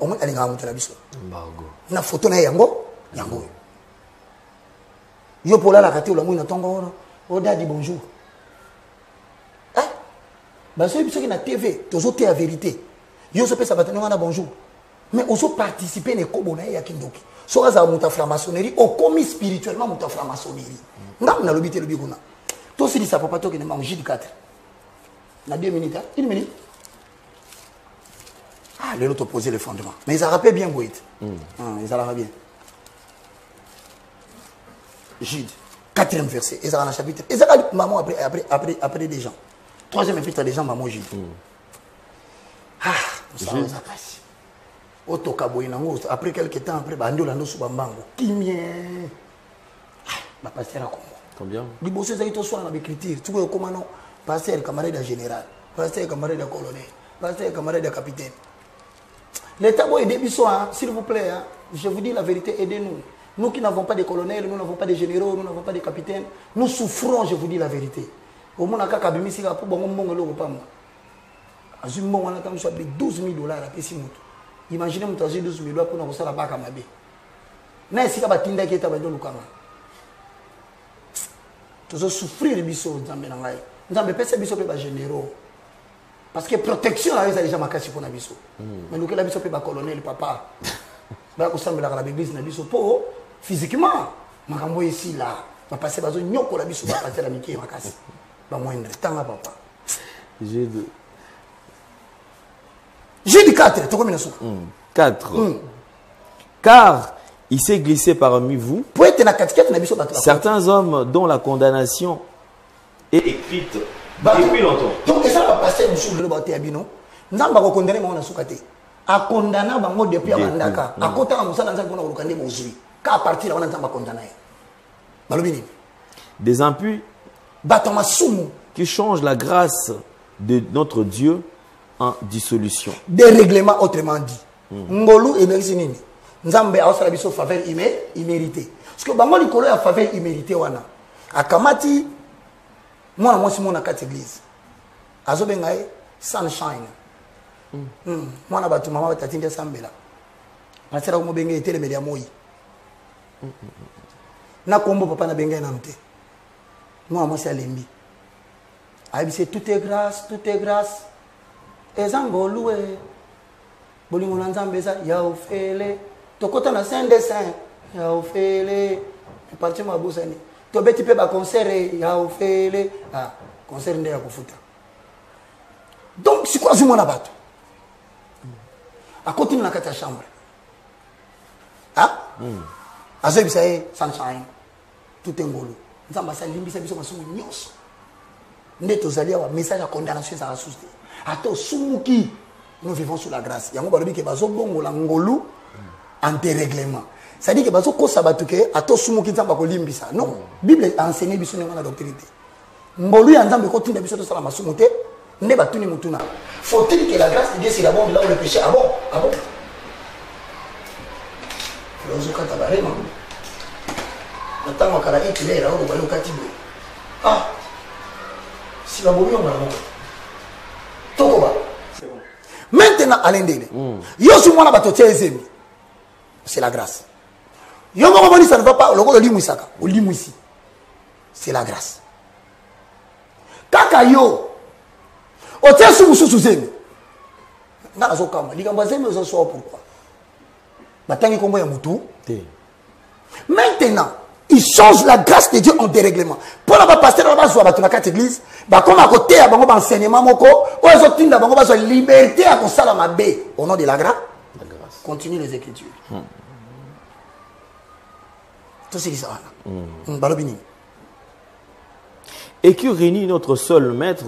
omoni alinga mutu na biso na photo na yango yo pola la kati ola mwina tongo wana o dadi bonjour baso biso ki na TV tozo te la vérité yo so pesa batano wana bonjour mais oso participer ne kobo na ya kindoki so kaza muta franc-maçonnerie o komi spirituellement muta franc-maçonnerie ngam na lobité lobi kuna to si sa papa to ke na manger 4 na 2 minutes 1 minute l'autre poser les fondements mais ça rappelle bien Boït ça rappelle bien Jude 4e verset et ça dans le chapitre et ça maman après des gens 3e chapitre des gens maman Jude ça passe otoka boyina ngo après quelques temps après bando lando su bambango kimie ba pasteur a Congo combien liboso za ito swana na écriture tu ko comment non pasteur camarade général pasteur camarade colonel pasteur camarade capitaine l'état boy débiso s'il vous plaît je vous dis la vérité aidez-nous nous qui n'avons pas de colonels nous n'avons pas de généraux nous n'avons pas de capitaines nous souffrons je vous dis la vérité au mona kaka bimisi ka po bongo mbongo loko pamba azumbo wana tamu so be $12,000 à pesi mutu imaginez mutu azu $12,000 pour na kosala baka mabe na esika batinda ki eta bando lukanga tozo souffrir biso nzambe na ngai nzambe pesa biso pe ba généraux parce que protection là ça déjà makasi pour na biso mais lokela biso pe ba colonel papa ba ko sambela la église na biso po physiquement makambo ici là ba passer bazo nyoko la biso ba passer la miki makasi ba moindre tanga papa J'ai dit 4, tu combien de 4. Car il s'est glissé parmi vous certains hommes dont la condamnation est écrite depuis longtemps. Donc, ça va passer sur le bâtiment Abino. Nous avons condamné mon soukate. A condamné bango depuis Amandaka. A côté de Moussa, nous avons condamné mon zui. Qu'à partir de là, nous avons condamné. Balobini. Des impus qui changent la grâce de notre Dieu en dissolution. Des règlements autrement dit. Ngolu et Nexinini. Nzambe a osala biso faveur imméritée. Parce que bango likolo ya faveur imméritée wana. Akamati mwana mwasi mona kati église. Azobenga e sunshine. Mwana batu mama batatinda sambela. Pasera ko mobenge etelemeli ya moyi. Na kombo papa na benga na nte. Mwana mwasi alembi. Aibise tout est grâce, tout est grâce. Ezangolu e bolingo na nzambe za ya ofele tokota na saint de saint ya ofele parti mabusani to beti pe ba concert ya ofele concert nde ya kufuta donc si quoi zuma na bato akoti na kata chambre azobi sa sunshine tout engolu nzamba sa limbisa biso masumu nyos nde tozali wa message ya condamnation za rasuste ato sumuki nous vivons sous la grâce yango balobi ke bazo bongo la ngolu en dérèglement ça dit que bazo ko sabatu ke ato sumuki nzamba ko limbisa non bible enseigné biso na doctrine ngolu ya nzambe ko tunda biso to sala masumu te ne batuni mutuna faut-il que la grâce de Dieu s'abonde là où le péché abonde lozo kata barema natanga kala ikile là où balo katibo si la bomi on va Tokoba. Maintenant, à l'indéné. Yosu mwana bato ezemi. C'est la grâce. Yo moko boni ça ne va pas le limu isaka. O limu ici. C'est la grâce. Kaka yo. O tiesu mususu zemi. Ngana zo kama. Likambo zemi zo so pourquoi? Batangi kombo ya mutu. Maintenant, il change la grâce de Dieu en dérèglement. Pour la pasteur là-bas, soit dans la carte église, comme à côté, à bango enseignement moko, ou à côté, à bango la liberté à consala ma B au nom de la grâce. Continue les écritures. Tout c'est ça. Balobini. Et qui réunit notre seul maître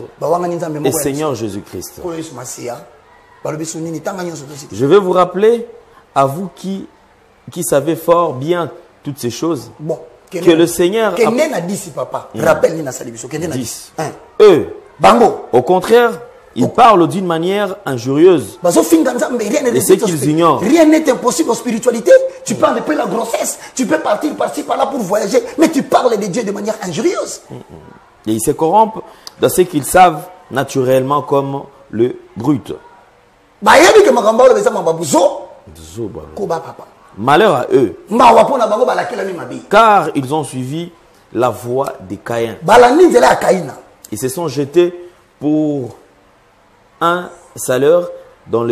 et Seigneur Jésus-Christ. Je vais vous rappeler à vous qui savez fort bien toutes ces choses. Bon. Que le Seigneur a dit si papa. Rappelle-nous na salibiso. 10. Eux, Bango. Au contraire, Ils parlent d'une manière injurieuse. Et c'est qu'ils ignorent. Rien n'est impossible en spiritualité. Tu parles un peu de la grossesse. Tu peux partir par-ci, par-là pour voyager. Mais tu parles de Dieu de manière injurieuse. Et ils se corrompent dans ce qu'ils savent naturellement comme le brut. Malheur à eux. Car ils ont suivi la voie de Caïn. Ils se sont jetés pour un salaire dans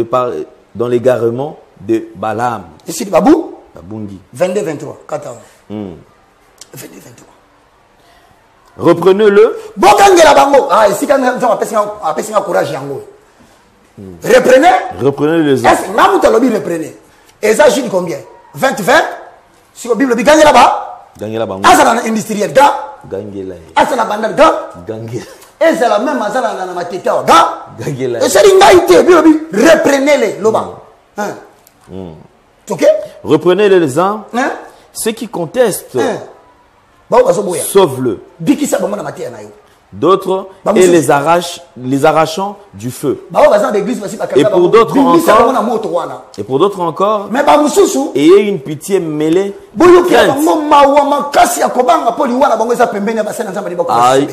l'égarement de Balaam. Ici, Babou. Babungi. 22-23. 14. 22-23. Reprenez-le. Ah, ici, quand on a courage, reprenez. Reprenez les hommes. Reprenez. Et ça, Jules, combien? 20-20. Si la Bible dit, gagnez là-bas. Gagnez là-bas. Ah, ça, dans l'industriel, gars. Gagnez là. Ah, ça, dans la bandade, gars. Gagnez. Et c'est la même, ça, dans ma tête, gars. Gagnez là. Et c'est l'ingaïté. Reprenez-les, loba. Ok? Reprenez-les les uns. Ceux qui contestent, sauve-le. D'autres, et les arrachant du feu. Et pour d'autres encore, ayez une pitié mêlée,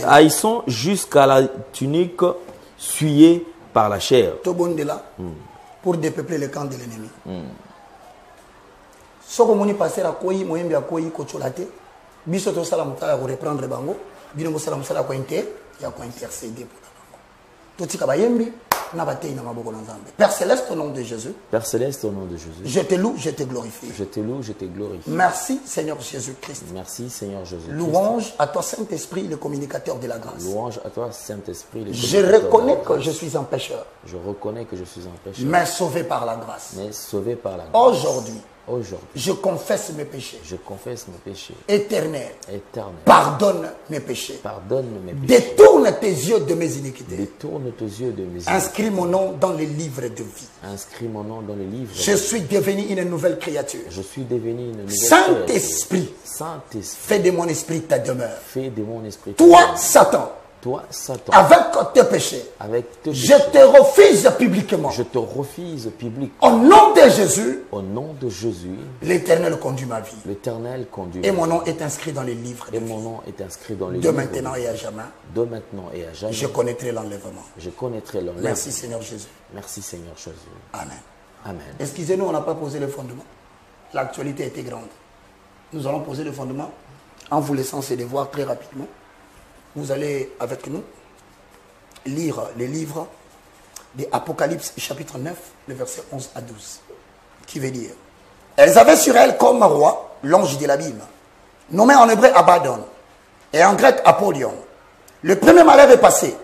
haïssons jusqu'à la tunique souillée par la chair. Pour dépeupler le camp de l'ennemi. Ce que je passer à quoi, moi je vais cocholater. Biso to sala mutala ko reprendre bango. Bino sala musala ko intercéder pour bango. To tika bayembi na batei na maboko na Nzambe. Père céleste au nom de Jésus. Père céleste au nom de Jésus. Je te loue, je te glorifie. Je te loue, je te glorifie. Merci Seigneur Jésus-Christ. Merci Seigneur Jésus-Christ. Louange à toi Saint-Esprit, le communicateur de la grâce. Louange à toi Saint-Esprit, le Je reconnais que je suis un pécheur. Je reconnais que je suis un pécheur. Mais sauvé par la grâce. Mais sauvé par la grâce. Aujourd'hui, je confesse mes péchés. Je confesse mes péchés. Éternel. Éternel. Pardonne mes péchés. Pardonne mes péchés. Détourne tes yeux de mes iniquités. Détourne tes yeux de mes iniquités. Inscris mon nom dans les livres de vie. Inscris mon nom dans les livres. Je suis devenu une nouvelle créature. Je suis devenu une nouvelle Saint-Esprit. Saint-Esprit. Fais de mon esprit ta demeure. Fais de mon esprit. Toi, Satan. Toi, Satan, avec tes péchés, je te refuse publiquement. Je te refuse publiquement. Au nom de Jésus, l'Éternel conduit ma vie. L'Éternel conduit. Et mon nom est inscrit dans les livres. Et mon nom est inscrit dans les livres. De maintenant et à jamais. De maintenant et à jamais. Je connaîtrai l'enlèvement. Je connaîtrai l'enlèvement. Merci Seigneur Jésus. Merci Seigneur Jésus. Amen. Amen. Excusez-nous, on n'a pas posé le fondement. L'actualité était grande. Nous allons poser le fondement en vous laissant ces devoirs très rapidement. Vous allez avec nous lire les livres de Apocalypse chapitre 9, le verset 11 à 12, qui veut dire: elles avaient sur elles comme roi l'ange de l'abîme, nommé en hébreu Abaddon et en grec Apollyon. Le premier malheur est passé.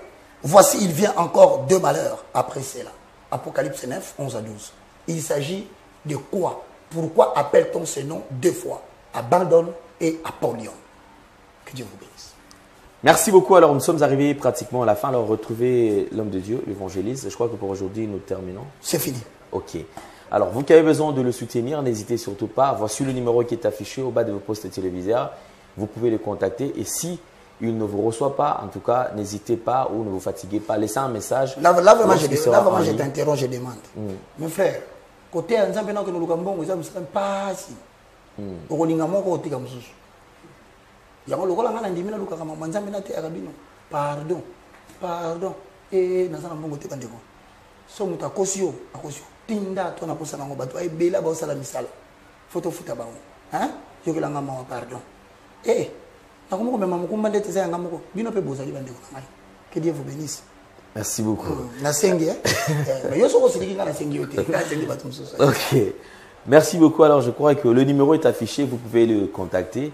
Voici, il vient encore deux malheurs après cela. Apocalypse 9, 11 à 12. Il s'agit de quoi? Pourquoi appelle-t-on ce nom deux fois? Abaddon et Apollyon. Que Dieu vous bénisse. Merci beaucoup. Alors, nous sommes arrivés pratiquement à la fin. Alors, retrouvez l'homme de Dieu, l'évangéliste. Je crois que pour aujourd'hui, nous terminons. C'est fini. Ok. Alors, vous qui avez besoin de le soutenir, n'hésitez surtout pas. Voici le numéro qui est affiché au bas de vos postes téléviseurs. Vous pouvez le contacter. Et si il ne vous reçoit pas, en tout cas, n'hésitez pas ou ne vous fatiguez pas. Laissez un message. Là, vraiment, je t'interroge, je demande. Mes frères, côté Nzambe na kono lukambo ngeza musika mpasi. Okolinga moko otika mususu. Yango lokola ngana ndimina luka kama Nzambe na te akabino. Pardon. Pardon. Nazana mbongo te bandeko. So muta kosio, akosio. Tinda to na posa nango batu ay bela ba osala misala. Photo futa bango. Hein? Yokela ngama wa pardon. Nakomoko mema mukumba ndete za ngamoko. Bino pe bozali bandeko ngai. Que Dieu vous bénisse. Merci beaucoup. Ok. Merci beaucoup. Alors, je crois que le numéro est affiché. Vous pouvez le contacter.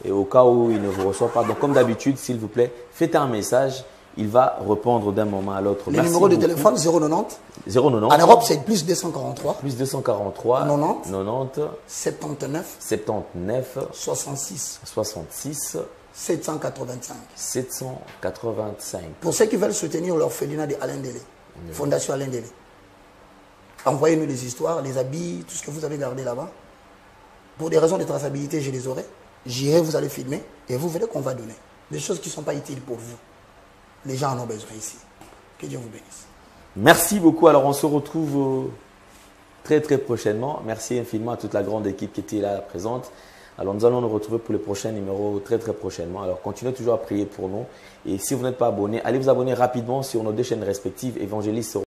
Et au cas où il ne vous reçoit pas, donc comme d'habitude, s'il vous plaît, faites un message. Il va répondre d'un moment à l'autre. Le numéro de téléphone 090. 090. En Europe, c'est plus 243. Plus 243. 90. 90. 79. 79. 66. 66. 785. 785. Pour ceux qui veulent soutenir l'orphelinat de Alain Délé, Fondation Alain Délé, envoyez-nous les histoires, les habits, tout ce que vous avez gardé là-bas. Pour des raisons de traçabilité, je les aurai. J'irai, vous allez filmer et vous verrez qu'on va donner des choses qui ne sont pas utiles pour vous. Les gens en ont besoin ici. Que Dieu vous bénisse. Merci beaucoup. Alors, on se retrouve très prochainement. Merci infiniment à toute la grande équipe qui était là présente. Alors, nous allons nous retrouver pour les prochains numéros très prochainement. Alors, continuez toujours à prier pour nous. Et si vous n'êtes pas abonné, allez vous abonner rapidement sur nos deux chaînes respectives, Évangéliste